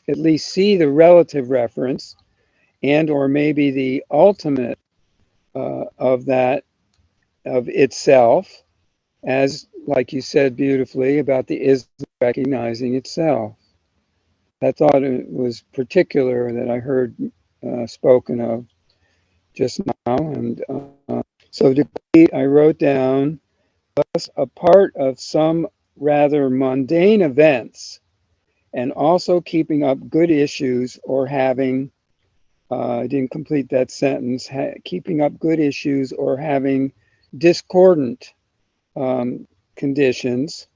at least see the relative reference and or maybe the ultimate of that, of itself, as like you said beautifully about the is recognizing itself. I thought it was particular that I heard spoken of just now. And so I wrote down, thus a part of some rather mundane events, and also keeping up good issues or having, I didn't complete that sentence, keeping up good issues or having discordant conditions.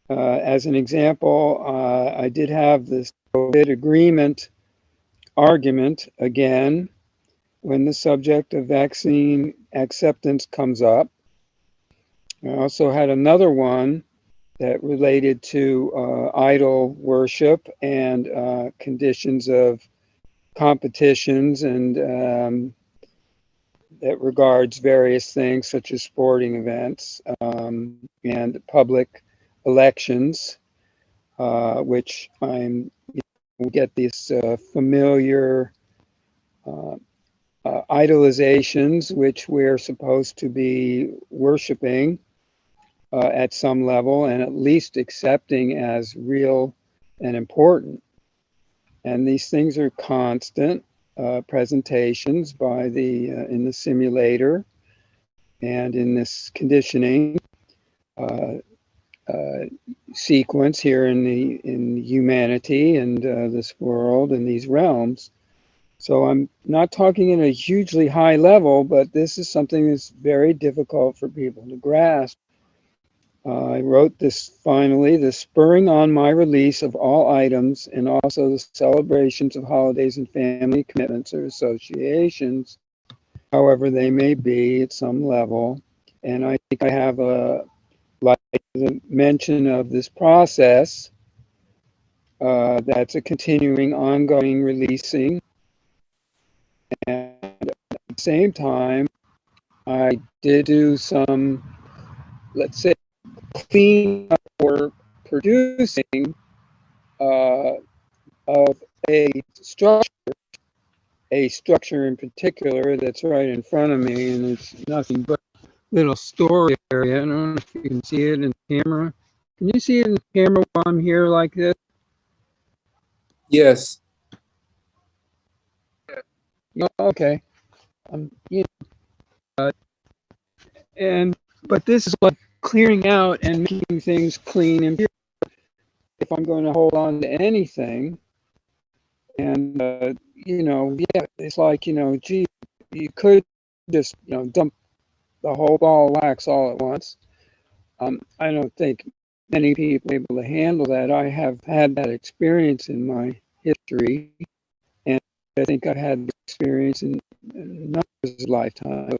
As an example, I did have this COVID agreement argument again when the subject of vaccine acceptance comes up. I also had another one that related to idol worship and conditions of competitions, and that regards various things such as sporting events and public elections, which we get these familiar idolizations, which we're supposed to be worshiping at some level and at least accepting as real and important. And these things are constant presentations by the in the simulator and in this conditioning sequence here in humanity and this world and these realms. So I'm not talking in a hugely high level, but this is something that's very difficult for people to grasp. I wrote this finally, the spurring on my release of all items and also the celebrations of holidays and family commitments or associations, however they may be at some level. And I think I have like the mention of this process that's a continuing, ongoing releasing. And at the same time, I did do some, let's say, cleaning up or producing of a structure in particular that's right in front of me, and it's nothing but a little storage area. I don't know if you can see it in the camera. Can you see it in the camera while I'm here like this? Yes. Okay. But this is like clearing out and making things clean and pure. If I'm going to hold on to anything, And, yeah, it's like, gee, you could just, dump the whole ball of wax all at once. I don't think many people are able to handle that. I have had that experience in my history, and I think I've had the experience in numbers lifetimes.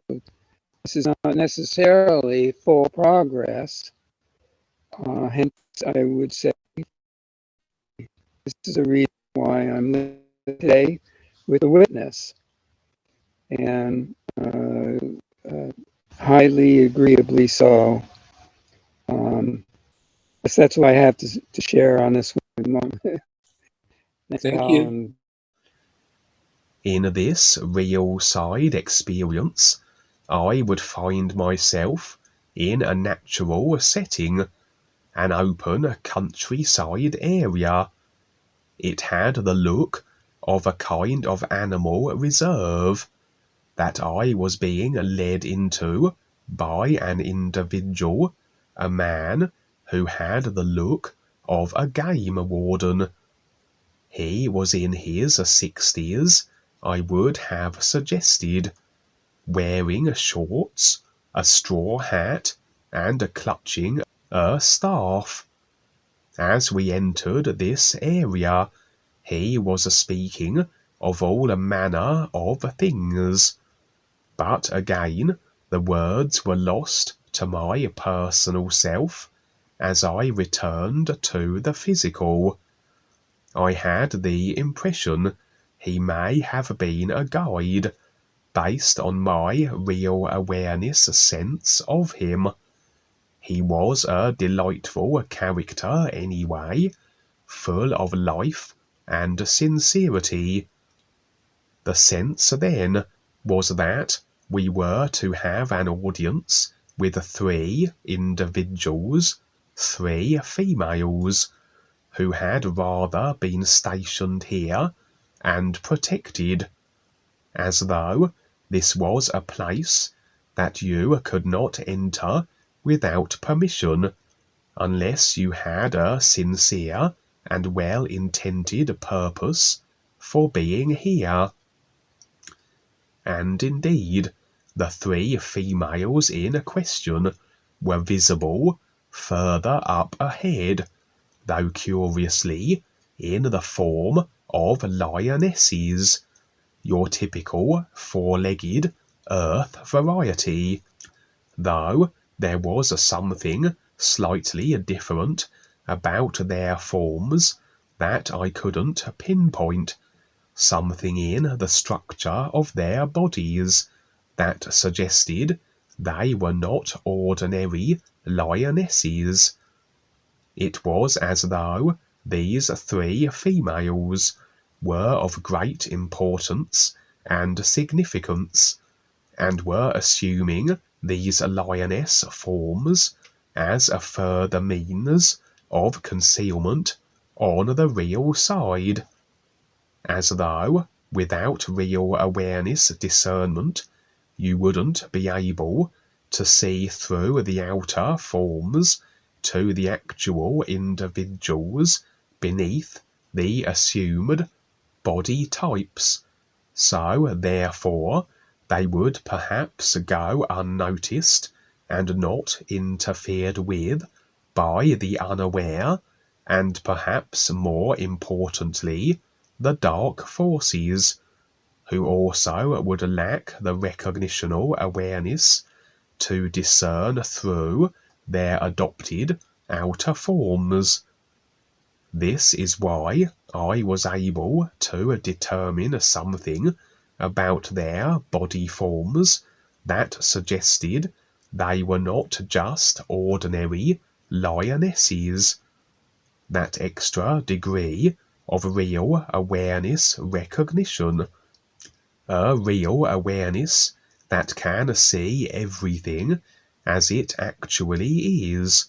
This is not necessarily full progress. Hence, I would say this is a reason why I'm living today with a witness, and highly agreeably so. That's what I have to share on this one. Thank you. In this real side experience, I would find myself in a natural setting, an open countryside area. It had the look of a kind of animal reserve that I was being led into by an individual, a man who had the look of a game warden. He was in his 60s, I would have suggested, wearing shorts, a straw hat, and clutching a staff. As we entered this area, he was speaking of all manner of things. But again, the words were lost to my personal self as I returned to the physical. I had the impression he may have been a guide, based on my real awareness sense of him. He was a delightful character anyway, full of life and sincerity. The sense then was that we were to have an audience with 3 individuals, 3 females, who had rather been stationed here and protected, as though this was a place that you could not enter without permission, unless you had a sincere and well-intended purpose for being here. And indeed, the 3 females in question were visible further up ahead, though curiously in the form of lionesses, your typical 4-legged earth variety, though there was something slightly different about their forms that I couldn't pinpoint, something in the structure of their bodies that suggested they were not ordinary lionesses. It was as though these 3 females were of great importance and significance, and were assuming these lioness forms as a further means of concealment on the real side, as though without real awareness discernment you wouldn't be able to see through the outer forms to the actual individuals beneath the assumed body types. So, therefore, they would perhaps go unnoticed and not interfered with by the unaware, and perhaps more importantly, the dark forces, who also would lack the recognitional awareness to discern through their adopted outer forms. This is why I was able to determine something about their body forms that suggested they were not just ordinary lionesses. That extra degree of real awareness recognition, a real awareness that can see everything as it actually is.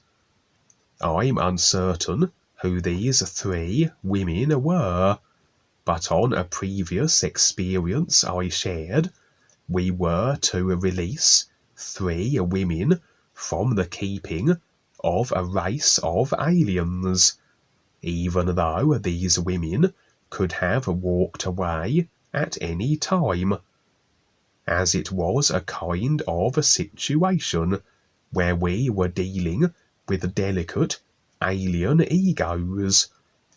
I'm uncertain who these 3 women were, but on a previous experience I shared, we were to release 3 women from the keeping of a race of aliens, even though these women could have walked away at any time, as it was a kind of a situation where we were dealing with delicate alien egos,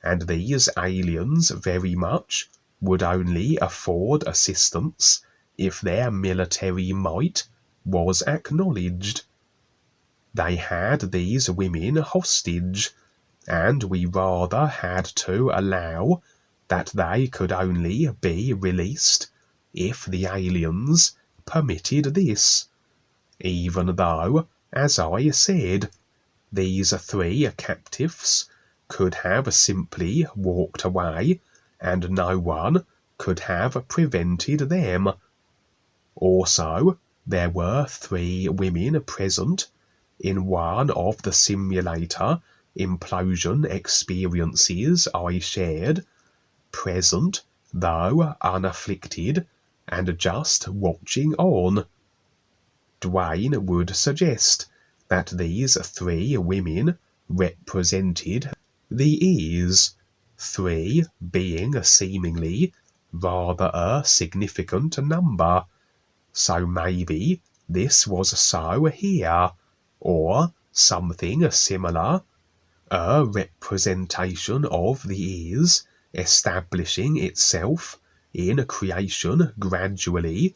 and these aliens very much would only afford assistance if their military might was acknowledged. They had these women hostage, and we rather had to allow that they could only be released if the aliens permitted this, even though, as I said, these 3 captives could have simply walked away and no one could have prevented them. Also, there were 3 women present in one of the simulator implosion experiences I shared, present though unafflicted and just watching on. Dwayne would suggest that these 3 women represented the ears, 3 being seemingly rather a significant number. So maybe this was so here, or something similar, a representation of the ears establishing itself in creation gradually,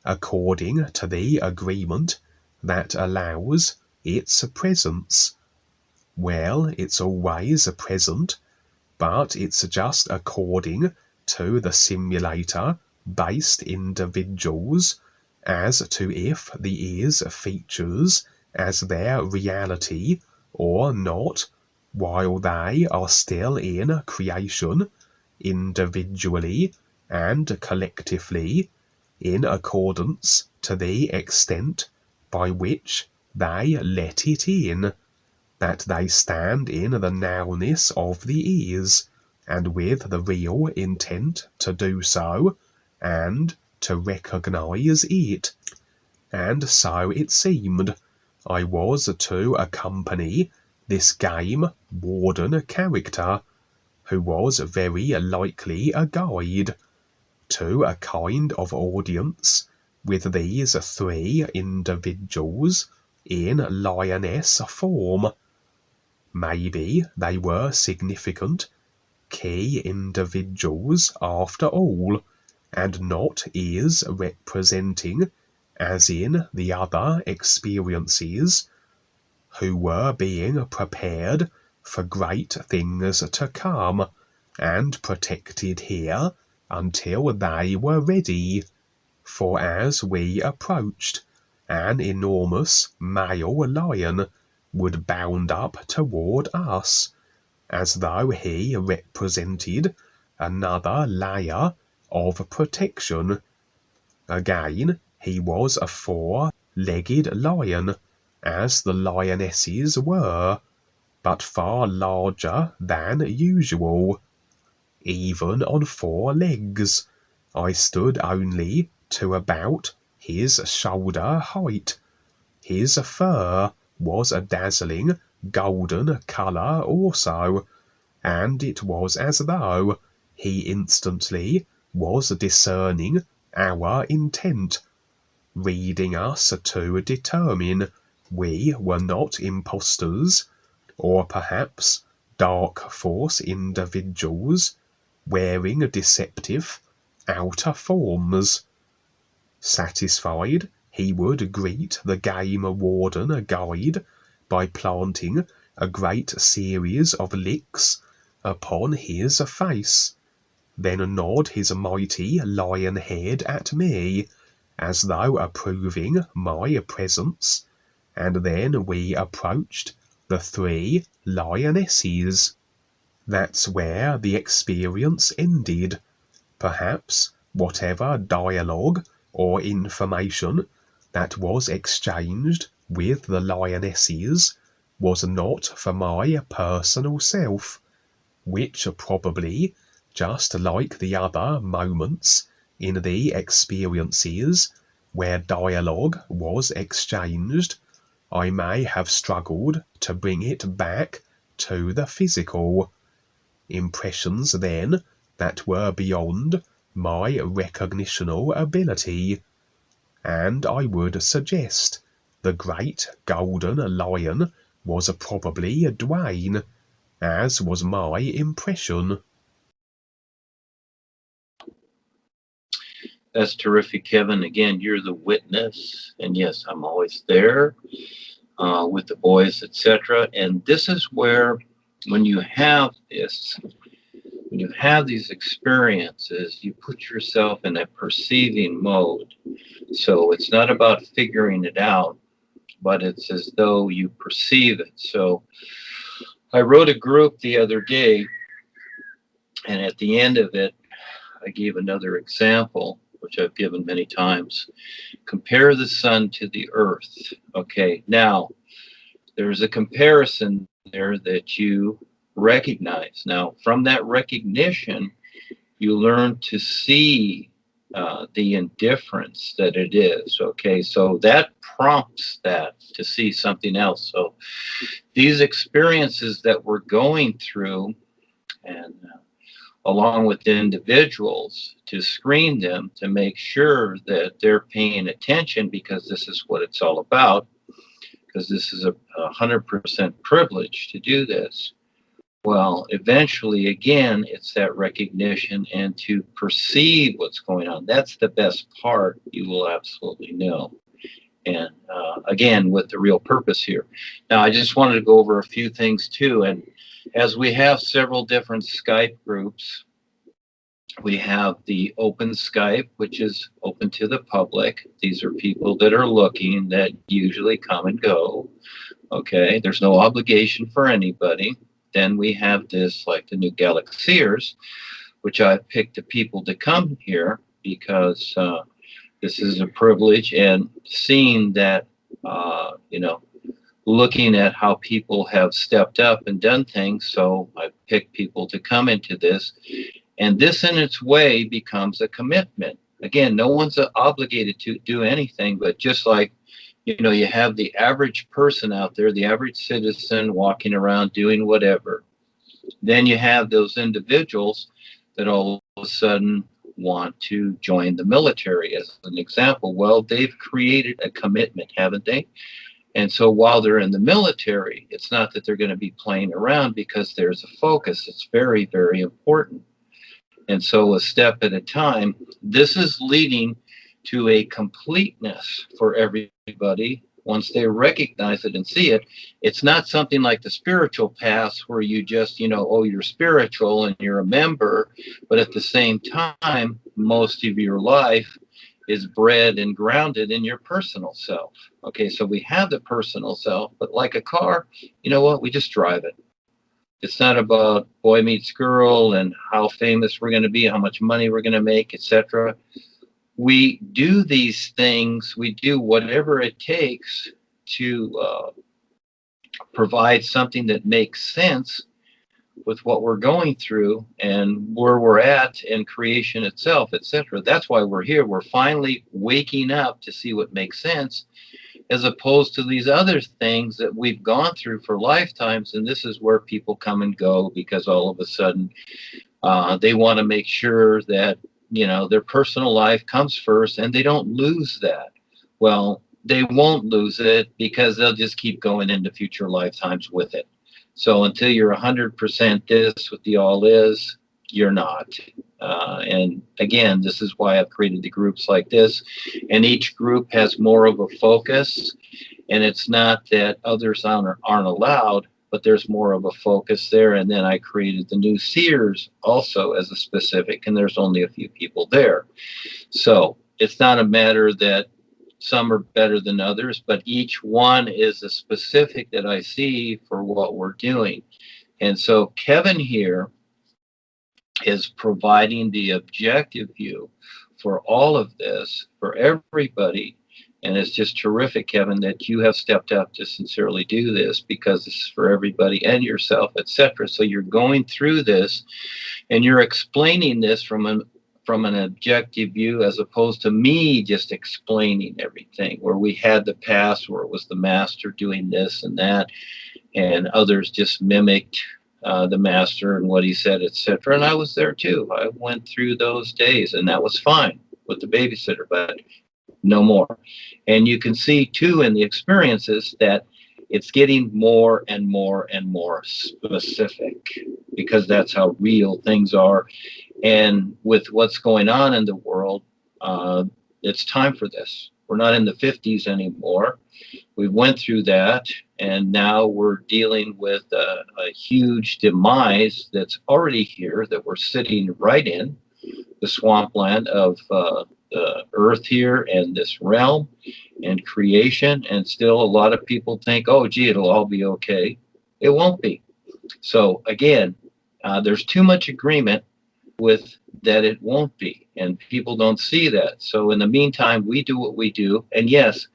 according to the agreement that allows its presence. Well, it's always present, but it's just according to the simulator-based individuals as to if the ears features as their reality or not, while they are still in creation, individually and collectively, in accordance to the extent by which they let it in, that they stand in the nowness of the ears, and with the real intent to do so, and to recognize it. And so it seemed I was to accompany this game warden character, who was very likely a guide, to a kind of audience with these 3 individuals in lioness form. Maybe they were significant, key individuals after all, and not ears representing, as in the other experiences, who were being prepared for great things to come, and protected here until they were ready. For as we approached, an enormous male lion would bound up toward us, as though he represented another layer of protection. Again, he was a 4-legged lion, as the lionesses were, but far larger than usual. Even on 4 legs, I stood only to about his shoulder height. His fur was a dazzling golden colour also, and it was as though he instantly was discerning our intent, reading us to determine we were not impostors, or perhaps dark force individuals wearing deceptive outer forms. Satisfied, he would greet the game warden guide by planting a great series of licks upon his face, then nod his mighty lion head at me, as though approving my presence, and then we approached the 3 lionesses. That's where the experience ended. Perhaps whatever dialogue or information that was exchanged with the lionesses was not for my personal self, which probably, just like the other moments in the experiences where dialogue was exchanged, I may have struggled to bring it back to the physical. Impressions then that were beyond my recognitional ability, and I would suggest the great golden lion was probably Dwayne, as was my impression. That's terrific, Kevin. Again, you're the witness, and yes, I'm always there with the boys, etc. And this is where, when you have this, when you have these experiences, you put yourself in a perceiving mode. So it's not about figuring it out, but it's as though you perceive it. So I wrote a group the other day, and at the end of it, I gave another example, which I've given many times. Compare the sun to the earth. Okay, now there's a comparison there that you recognize. Now, from that recognition, you learn to see the indifference that it is. Okay, so that prompts that to see something else. So these experiences that we're going through, and along with individuals, to screen them to make sure that they're paying attention, because this is what it's all about, because this is a 100% privilege to do this. Well, eventually, again, it's that recognition and to perceive what's going on. That's the best part, you will absolutely know. And again, with the real purpose here. Now, I just wanted to go over a few things too. And as we have several different Skype groups, we have the open Skype, which is open to the public. These are people that are looking, that usually come and go. Okay, there's no obligation for anybody. Then we have this, like the NUGALAXSEEERS, which I've picked the people to come here because this is a privilege, and seeing that, you know, looking at how people have stepped up and done things. So I picked people to come into this, and this in its way becomes a commitment. Again, no one's obligated to do anything, but just like, you know, you have the average person out there, the average citizen walking around doing whatever. Then you have those individuals that all of a sudden want to join the military, as an example. Well, they've created a commitment, haven't they? And so while they're in the military, it's not that they're going to be playing around, because there's a focus. It's very, very important. And so a step at a time, this is leading to a completeness for everybody once they recognize it and see it. It's not something like the spiritual path where you just, you know, oh, you're spiritual and you're a member, but at the same time, most of your life is bred and grounded in your personal self. Okay, so we have the personal self, but like a car, you know what, we just drive it. It's not about boy meets girl and how famous we're going to be, how much money we're going to make, etc. We do these things, we do whatever it takes to provide something that makes sense with what we're going through and where we're at in creation itself, etc. That's why we're here. We're finally waking up to see what makes sense, as opposed to these other things that we've gone through for lifetimes. And this is where people come and go, because all of a sudden they want to make sure that, you know, their personal life comes first and they don't lose that. Well, they won't lose it, because they'll just keep going into future lifetimes with it. So until you're 100% this with the all is, you're not. And again, this is why I've created the groups like this. And each group has more of a focus. And it's not that others aren't allowed, but there's more of a focus there. And then I created the new seers also as a specific, and there's only a few people there. So it's not a matter that some are better than others, but each one is a specific that I see for what we're doing. And so Kevin here is providing the objective view for all of this, for everybody. And it's just terrific, Kevin, that you have stepped up to sincerely do this, because this is for everybody and yourself, etc. So you're going through this and you're explaining this from an objective view, as opposed to me just explaining everything, where we had the past where it was the master doing this and that, and others just mimicked the master and what he said, etc. And I was there too. I went through those days, and that was fine with the babysitter, but no more. And you can see too in the experiences that it's getting more and more and more specific, because that's how real things are. And with what's going on in the world, it's time for this. We're not in the 50s anymore. We went through that, and now we're dealing with a huge demise that's already here, that we're sitting right in the swampland of the earth here and this realm and creation. And still a lot of people think, oh, gee, it'll all be okay. It won't be. So again, there's too much agreement with that it won't be, and people don't see that. So in the meantime, we do what we do. And yes,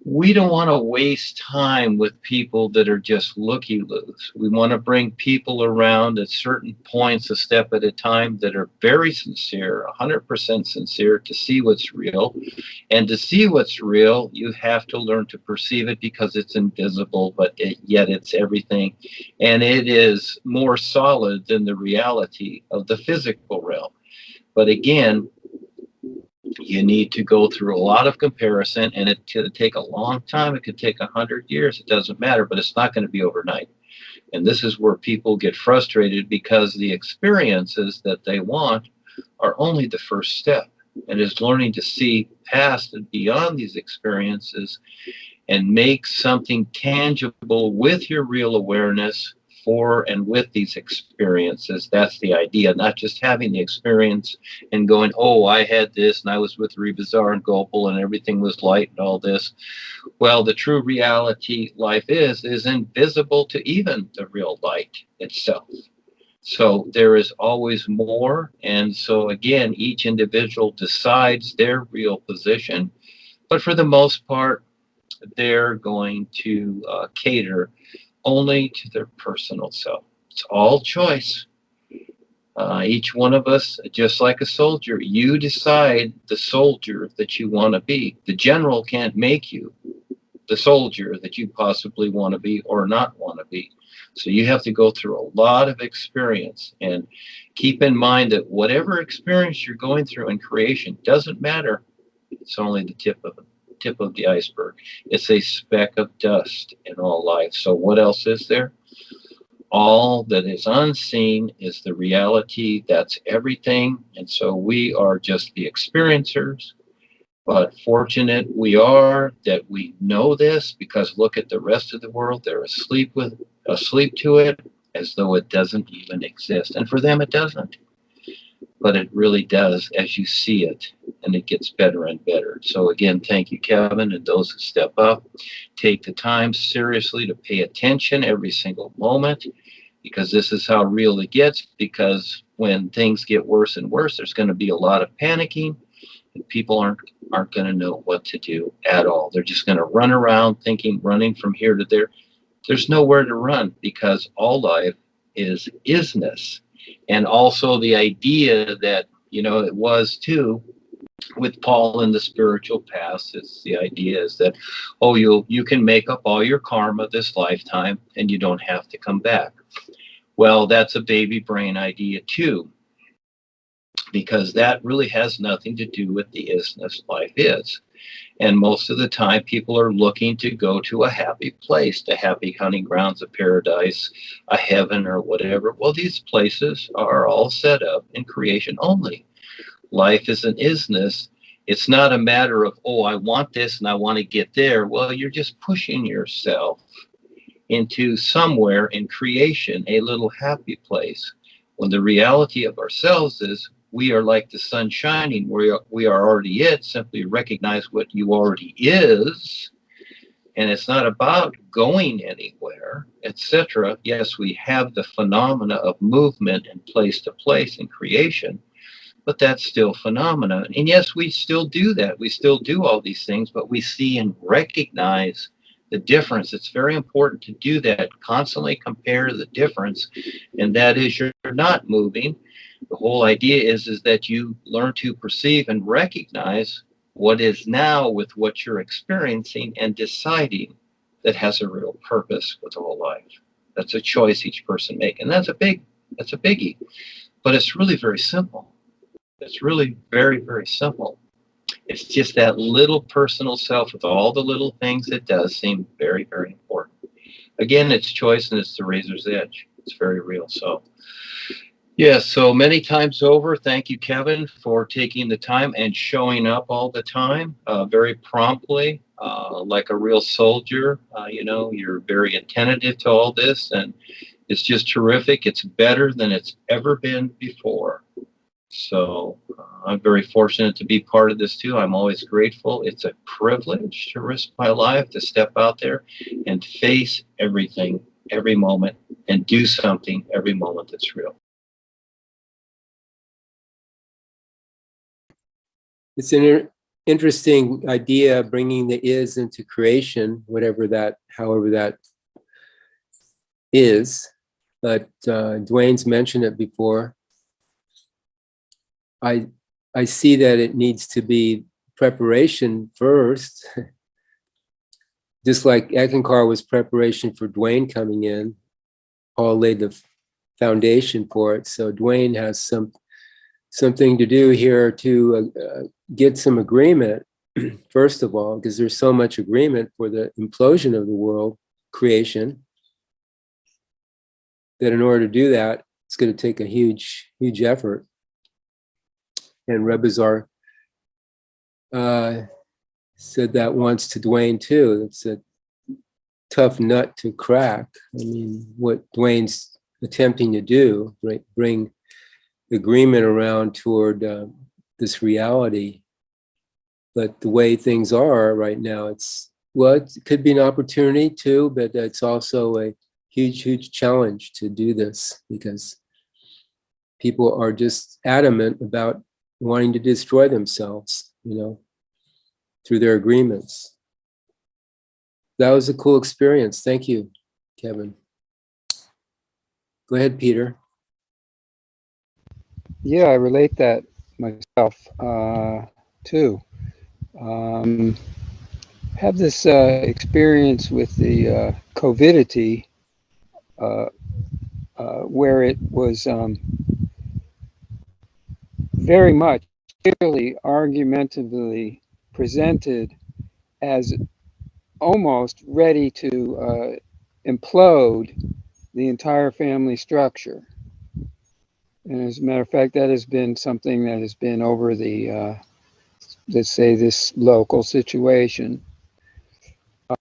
we don't want to waste time with people that are just looky-loos. We want to bring people around at certain points, a step at a time, that are very sincere, 100% sincere, to see what's real. And to see what's real, you have to learn to perceive it, because it's invisible, but yet it's everything. And it is more solid than the reality of the physical realm. But again, you need to go through a lot of comparison, and it could take a long time. It could take 100 years. It doesn't matter, but it's not going to be overnight. And this is where people get frustrated, because the experiences that they want are only the first step. And is learning to see past and beyond these experiences and make something tangible with your real awareness for and with these experiences. That's the idea, not just having the experience and going, oh, I had this and I was with REBISAR and GOPAL and everything was light and all this. Well, the true reality life is invisible to even the real light itself. So there is always more. And so again, each individual decides their real position, but for the most part, they're going to cater only to their personal self. It's all choice. Each one of us, just like a soldier, you decide the soldier that you want to be. The general can't make you the soldier that you possibly want to be or not want to be. So you have to go through a lot of experience, and keep in mind that whatever experience you're going through in creation doesn't matter. It's only the tip of the iceberg. It's a speck of dust in all life. So what else is there? All that is unseen is the reality. That's everything. And so we are just the experiencers. But fortunate we are that we know this, because look at the rest of the world. They're asleep to it, as though it doesn't even exist. And for them, it doesn't. But it really does as you see it, and it gets better and better. So again, thank you, Kevin, and those who step up. Take the time seriously to pay attention every single moment, because this is how real it gets. Because when things get worse and worse, there's going to be a lot of panicking, and people aren't going to know what to do at all. They're just going to run around thinking, running from here to there. There's nowhere to run, because all life is isness. And also the idea that, it was too with Paul in the spiritual path, it's the idea is that, oh, you can make up all your karma this lifetime and you don't have to come back. Well, that's a baby brain idea too, because that really has nothing to do with the isness life is. And most of the time, people are looking to go to a happy place, to happy hunting grounds, a paradise, a heaven, or whatever. Well, these places are all set up in creation only. Life is an isness. It's not a matter of, oh, I want this and I want to get there. Well, you're just pushing yourself into somewhere in creation, a little happy place, when the reality of ourselves is we are like the sun shining. We are already it. Simply recognize what you already is. And it's not about going anywhere, etc. Yes, we have the phenomena of movement and place to place in creation, but that's still phenomena. And yes, we still do that. We still do all these things, but we see and recognize the difference. It's very important to do that. Constantly compare the difference. And that is, you're not moving. The whole idea is that you learn to perceive and recognize what is now with what you're experiencing and deciding that has a real purpose with the whole life. That's a choice each person makes. And that's a biggie. But it's really very simple. It's really very, very simple. It's just that little personal self with all the little things it does seem very, very important. Again, it's choice and it's the razor's edge. It's very real. So, yeah, so many times over, thank you, Kevin, for taking the time and showing up all the time, very promptly, like a real soldier. You know, you're very attentive to all this, and it's just terrific. It's better than it's ever been before. So I'm very fortunate to be part of this too. I'm always grateful. It's a privilege to risk my life, to step out there and face everything, every moment, and do something every moment that's real. It's an interesting idea, bringing the is into creation, however that is. But Dwayne's mentioned it before. I see that it needs to be preparation first, just like Eckankar was preparation for Dwayne coming in. Paul laid the foundation for it. So Dwayne has something to do here to get some agreement, first of all, because there's so much agreement for the implosion of the world creation, that in order to do that, it's going to take a huge, huge effort. And REBISAR said that once to Dwayne too. It's a tough nut to crack. I mean, what Dwayne's attempting to do, right, bring agreement around toward this reality. But the way things are right now, it could be an opportunity too, but it's also a huge, huge challenge to do this, because people are just adamant about wanting to destroy themselves, you know, through their agreements. That was a cool experience. Thank you, Kevin. Go ahead, Peter. Yeah, I relate that myself too. Have this experience with the COVIDity, where it was very much clearly argumentatively presented as almost ready to implode the entire family structure. And as a matter of fact, that has been something that has been over the, let's say, this local situation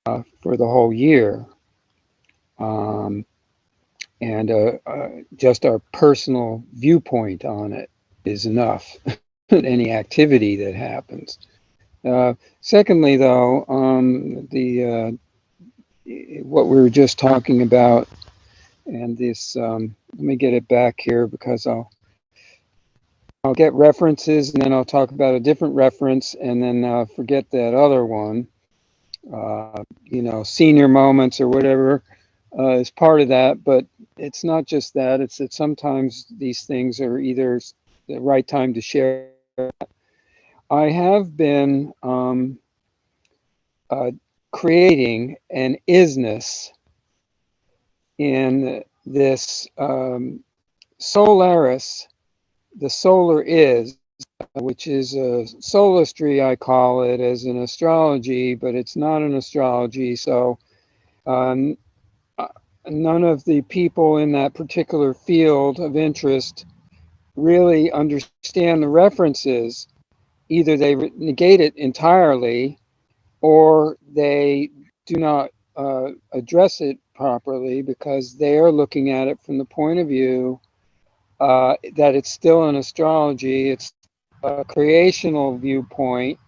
for the whole year. And just our personal viewpoint on it is enough. Any activity that happens. Secondly, though, what we were just talking about, and this, let me get it back here, because I'll get references, and then I'll talk about a different reference, and then forget that other one. You know, senior moments or whatever is part of that, but it's not just that. It's that sometimes these things are either the right time to share. I have been creating an isness in this Solaris, the solar is, which is a solistry, I call it, as an astrology, but it's not an astrology. So none of the people in that particular field of interest really understand the references. Either they negate it entirely, or they do not address it properly, because they are looking at it from the point of view that it's still an astrology, it's a creational viewpoint,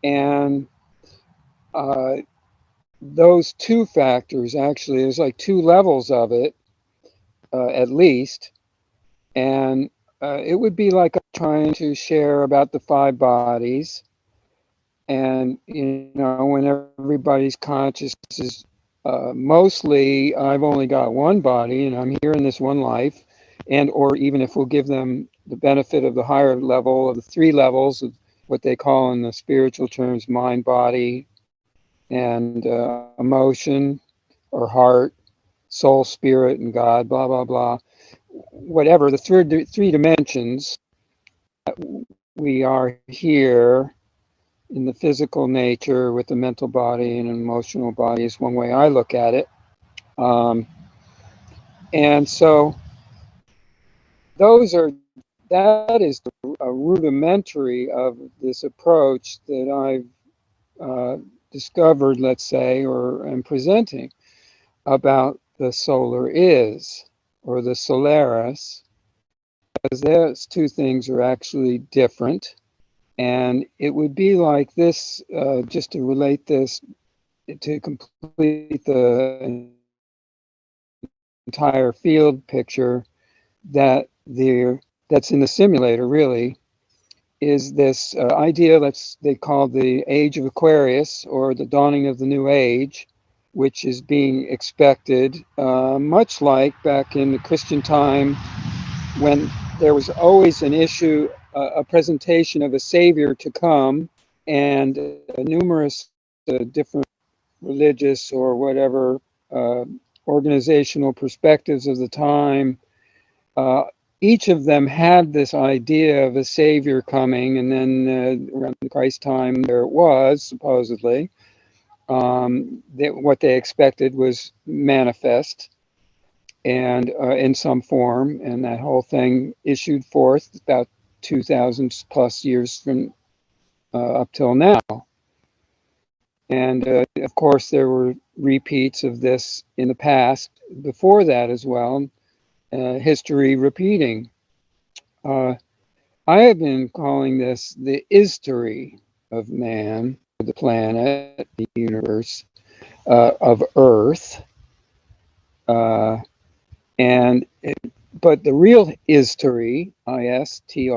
and those two factors, actually, there's like two levels of it, at least, and it would be like trying to share about the five bodies. And, you know, when everybody's conscious is mostly, I've only got one body and I'm here in this one life, and or even if we'll give them the benefit of the higher level of the three levels of what they call in the spiritual terms mind, body, and emotion or heart, soul, spirit, and God, blah, blah, blah. Whatever, the three dimensions, we are here in the physical nature with the mental body and emotional body is one way I look at it. And so that is a rudimentary of this approach that I've discovered, let's say, or am presenting about the solar is, or the SEEERIS, because those two things are actually different. And it would be like this, just to relate this, to complete the entire field picture, that that's in the simulator really is this idea they call the age of Aquarius, or the dawning of the new age, which is being expected, much like back in the Christian time when there was always an issue, a presentation of a savior to come, and numerous different religious or whatever organizational perspectives of the time. Each of them had this idea of a savior coming, and then around Christ's time, there it was, supposedly. What they expected was manifest and in some form, and that whole thing issued forth about 2,000 plus years from up till now. And of course, there were repeats of this in the past before that as well, history repeating. I have been calling this the history of man, the planet, the universe, of Earth. But the real history, history,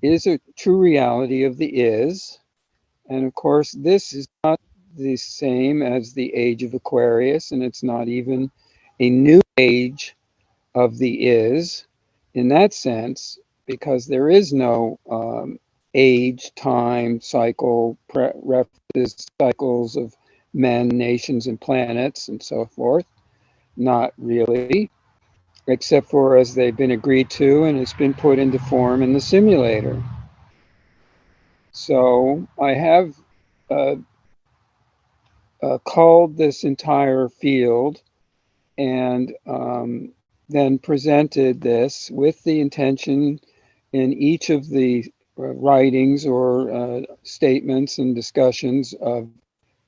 is a true reality of the is. And of course, this is not the same as the age of Aquarius, and it's not even a new age of the is in that sense, because there is no age, time, cycle, references, cycles of men, nations, and planets, and so forth. Not really, except for as they've been agreed to, and it's been put into form in the simulator. So I have called this entire field, and then presented this with the intention in each of the writings or statements and discussions of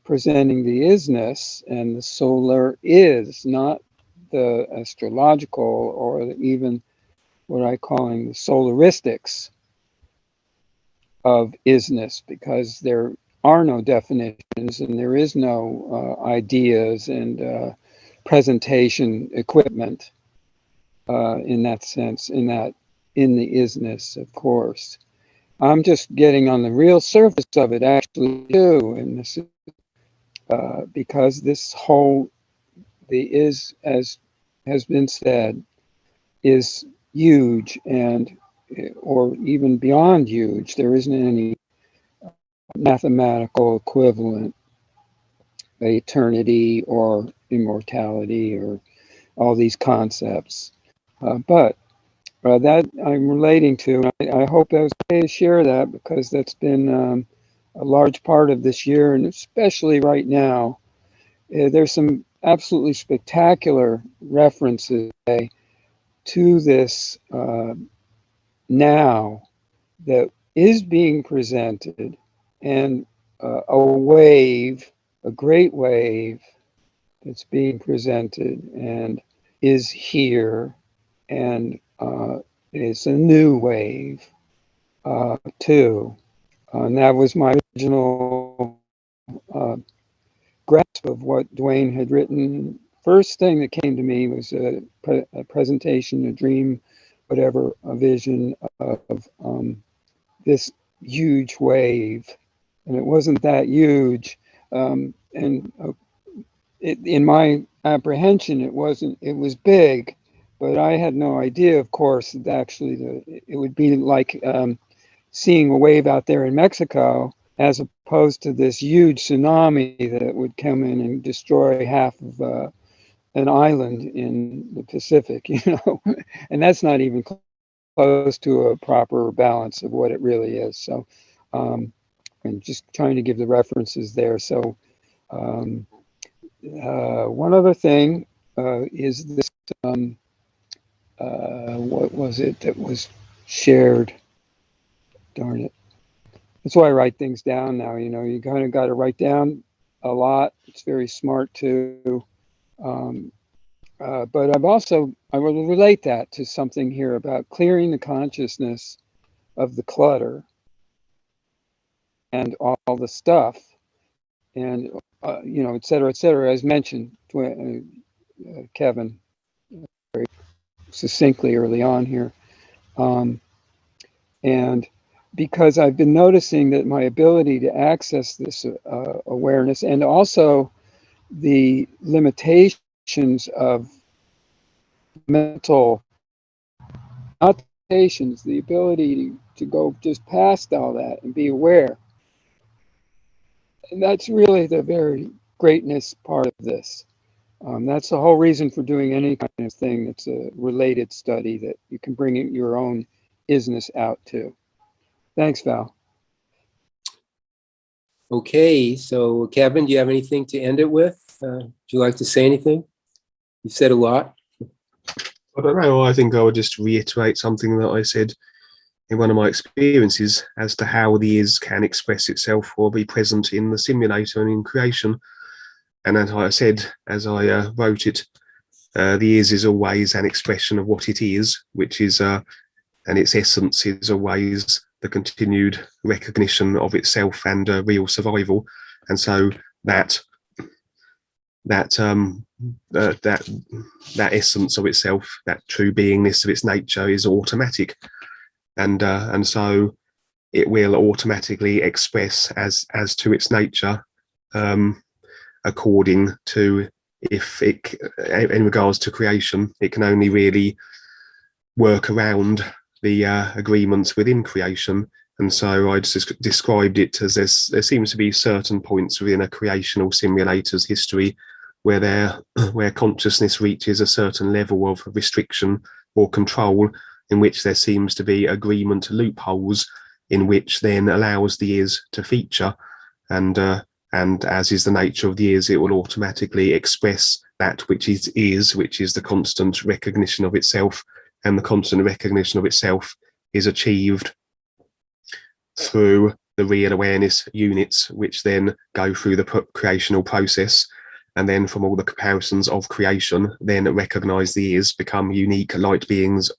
presenting the isness, and the solar is, not the astrological or even what I'm calling the solaristics of isness, because there are no definitions and there is no ideas and presentation equipment in that sense, in the isness, of course. I'm just getting on the real surface of it actually too, and this is because this whole, the is, as has been said, is huge, and or even beyond huge. There isn't any mathematical equivalent, eternity or immortality or all these concepts. But that I'm relating to. I hope I was okay to share that, because that's been a large part of this year, and especially right now. There's some absolutely spectacular references to this now that is being presented, and a wave, a great wave that's being presented and is here, and it's a new wave too. And that was my original grasp of what Dwayne had written. First thing that came to me was a presentation, a dream, whatever, a vision of this huge wave. And it wasn't that huge. In my apprehension, it wasn't, it was big, but I had no idea, of course, that actually it would be like seeing a wave out there in Mexico, as opposed to this huge tsunami that would come in and destroy half of an island in the Pacific, you know, and that's not even close to a proper balance of what it really is. So, and just trying to give the references there. So, one other thing is this, what was it that was shared? Darn it. That's why I write things down now. You know, you kind of got to write down a lot. It's very smart too. But I will relate that to something here about clearing the consciousness of the clutter and all the stuff, and you know, et cetera, as mentioned, Kevin, very succinctly early on here. And because I've been noticing that my ability to access this awareness, and also the limitations of mental limitations, the ability to go just past all that and be aware. And that's really the very greatness part of this. That's the whole reason for doing any kind of thing that's a related study, that you can bring your own isness out to. Thanks, Val. Okay, so Kevin, do you have anything to end it with? Would you like to say anything? You said a lot. I don't know. I think I would just reiterate something that I said in one of my experiences as to how the is can express itself or be present in the simulator and in creation. And as I said, as I wrote it, the is always an expression of what it is, which is, and its essence is always the continued recognition of itself and real survival. And so that essence of itself, that true beingness of its nature, is automatic, and so it will automatically express as to its nature, according to, if it, in regards to creation, it can only really work around the agreements within creation. And so I just described it as there seems to be certain points within a creational simulator's history where consciousness reaches a certain level of restriction or control, in which there seems to be agreement loopholes, in which then allows the is to feature, and as is the nature of the is, it will automatically express that which which is the constant recognition of itself, and the constant recognition of itself is achieved through the real awareness units, which then go through the creational process, and then from all the comparisons of creation, then recognize the is, become unique light beings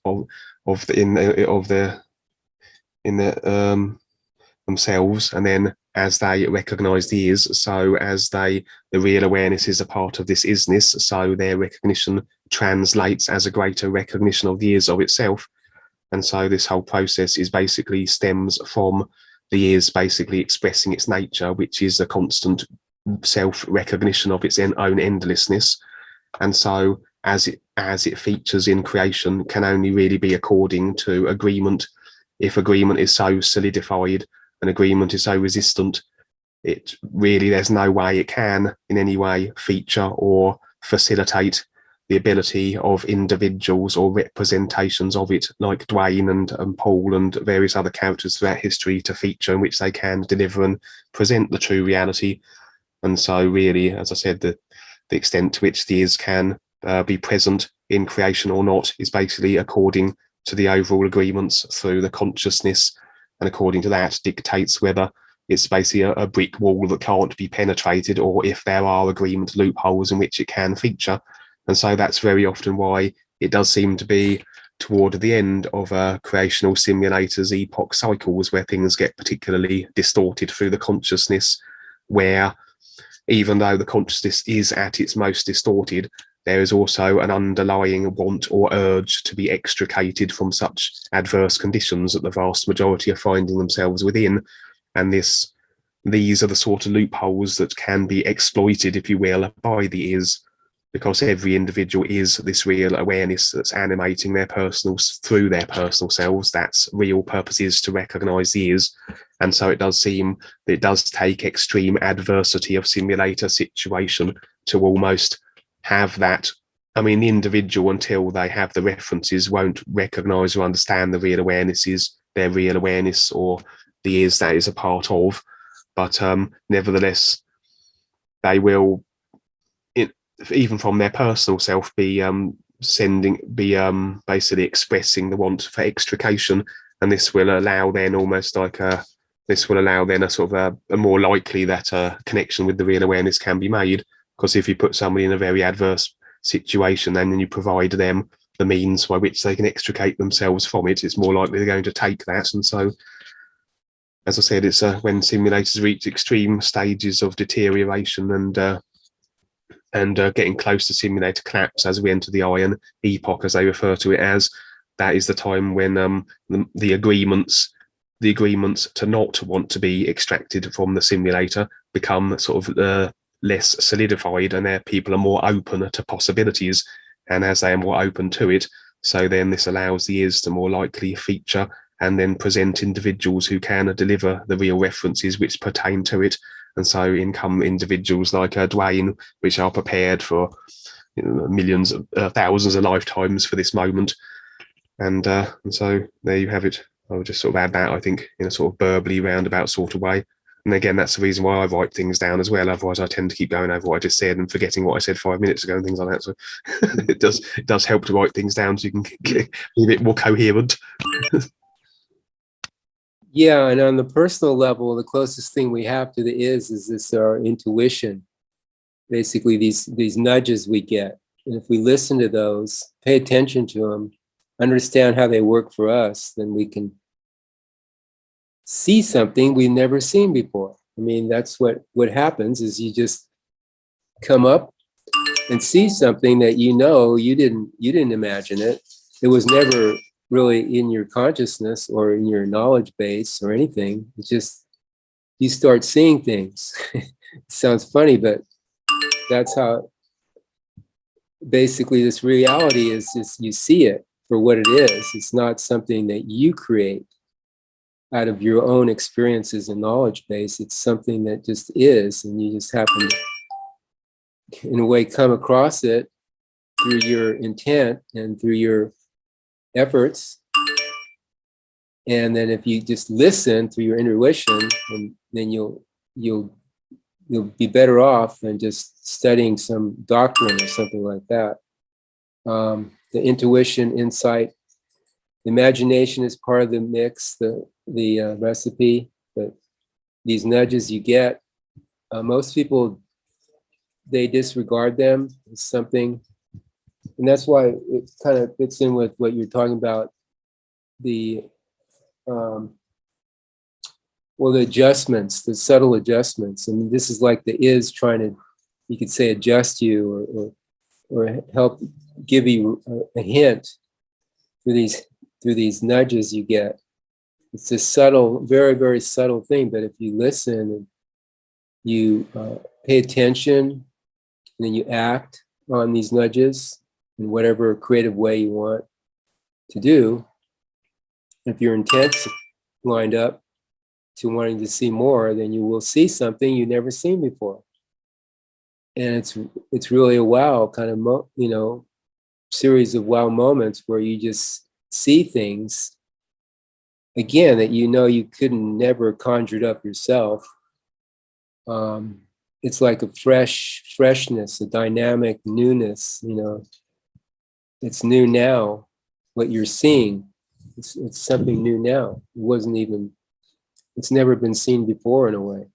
themselves, and then as they recognize the is, so as the real awareness is a part of this isness, so their recognition translates as a greater recognition of the is of itself. And so this whole process is basically stems from the is basically expressing its nature, which is a constant self-recognition of its own endlessness. And so as it features in creation can only really be according to agreement. If agreement is so solidified and agreement is so resistant, there's no way it can in any way feature or facilitate the ability of individuals or representations of it, like Dwayne and Paul and various other characters throughout history, to feature in which they can deliver and present the true reality. And so really, as I said, the extent to which the is can be present in creation or not is basically according to the overall agreements through the consciousness, and according to that dictates whether it's basically a brick wall that can't be penetrated, or if there are agreement loopholes in which it can feature. And so that's very often why it does seem to be toward the end of creational simulators epoch cycles where things get particularly distorted through the consciousness, where even though the consciousness is at its most distorted, there is also an underlying want or urge to be extricated from such adverse conditions that the vast majority are finding themselves within. And these are the sort of loopholes that can be exploited, if you will, by the is, because every individual is this real awareness that's animating through their personal selves. That's real purpose is to recognize the is. And so it does seem that it does take extreme adversity of simulator situation to almost have that I mean, the individual, until they have the references, won't recognize or understand the real awareness is their real awareness, or the is that is a part of. But nevertheless, they will, even from their personal self, be basically expressing the want for extrication, and this will allow then almost like a sort of a more likely that a connection with the real awareness can be made. Because if you put somebody in a very adverse situation and then you provide them the means by which they can extricate themselves from it, it's more likely they're going to take that. And so, as I said, it's when simulators reach extreme stages of deterioration and getting close to simulator collapse, as we enter the iron epoch, as they refer to it as, that is the time when the agreements to not want to be extracted from the simulator become sort of less solidified, and their people are more open to possibilities. And as they are more open to it, so then this allows the is to more likely feature and then present individuals who can deliver the real references which pertain to it. And so in come individuals like Dwayne, which are prepared for millions, thousands of lifetimes for this moment. And so there you have it. I would just sort of add that, I think, in a sort of verbally roundabout sort of way. And again, that's the reason why I write things down as well. Otherwise, I tend to keep going over what I just said and forgetting what I said 5 minutes ago and things like that. So it does help to write things down so you can get a bit more coherent. Yeah, and on the personal level, the closest thing we have to the is this our intuition. Basically, these nudges we get. And if we listen to those, pay attention to them, understand how they work for us, then we can see something we've never seen before. I mean, that's what happens, is you just come up and see something that you didn't imagine it. It was never really in your consciousness or in your knowledge base or anything. It's just, you start seeing things. It sounds funny, but that's how basically this reality is. Just, you see it for what it is. It's not something that you create out of your own experiences and knowledge base. It's something that just is, and you just happen to, in a way, come across it through your intent and through your efforts. And then if you just listen through your intuition, then you'll be better off than just studying some doctrine or something like that. The intuition, insight, imagination is part of the mix, the recipe. But these nudges you get, most people, they disregard them as something. And that's why it kind of fits in with what you're talking about, the adjustments, the subtle adjustments. I mean, this is like the is trying to, you could say, adjust you or help give you a hint through these nudges you get. It's a subtle, very, very subtle thing, but if you listen and you pay attention and then you act on these nudges in whatever creative way you want to do, if your intent's lined up to wanting to see more, then you will see something you've never seen before. And it's really a wow kind of, series of wow moments where you just see things, again, that you couldn't never conjured up yourself. It's like a freshness, a dynamic newness, It's new now, what you're seeing. It's something new now. It's never been seen before in a way.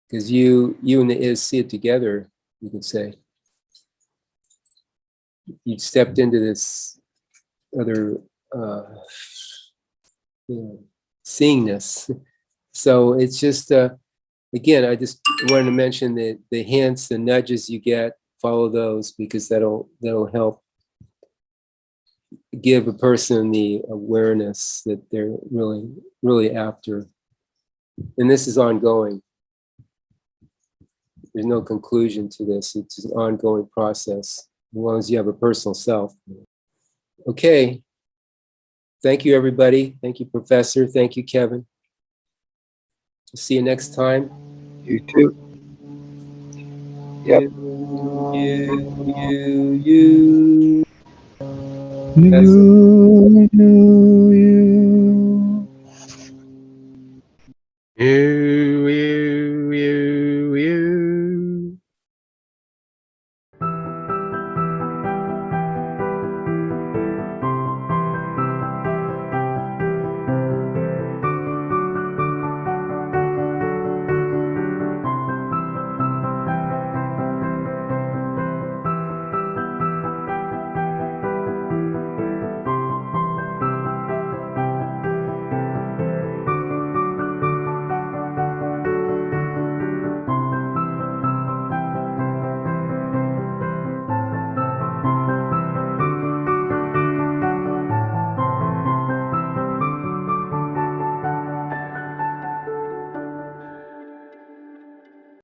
Because you and the is see it together, you could say. You stepped into this other seeingness. So it's just, again, I just wanted to mention the hints, the nudges you get, follow those, because that'll help give a person the awareness that they're really, really after. And this is ongoing. There's no conclusion to this. It's an ongoing process, as long as you have a personal self. Okay. Thank you, everybody. Thank you, Professor. Thank you, Kevin. See you next time. You too. Yep. You. That's You.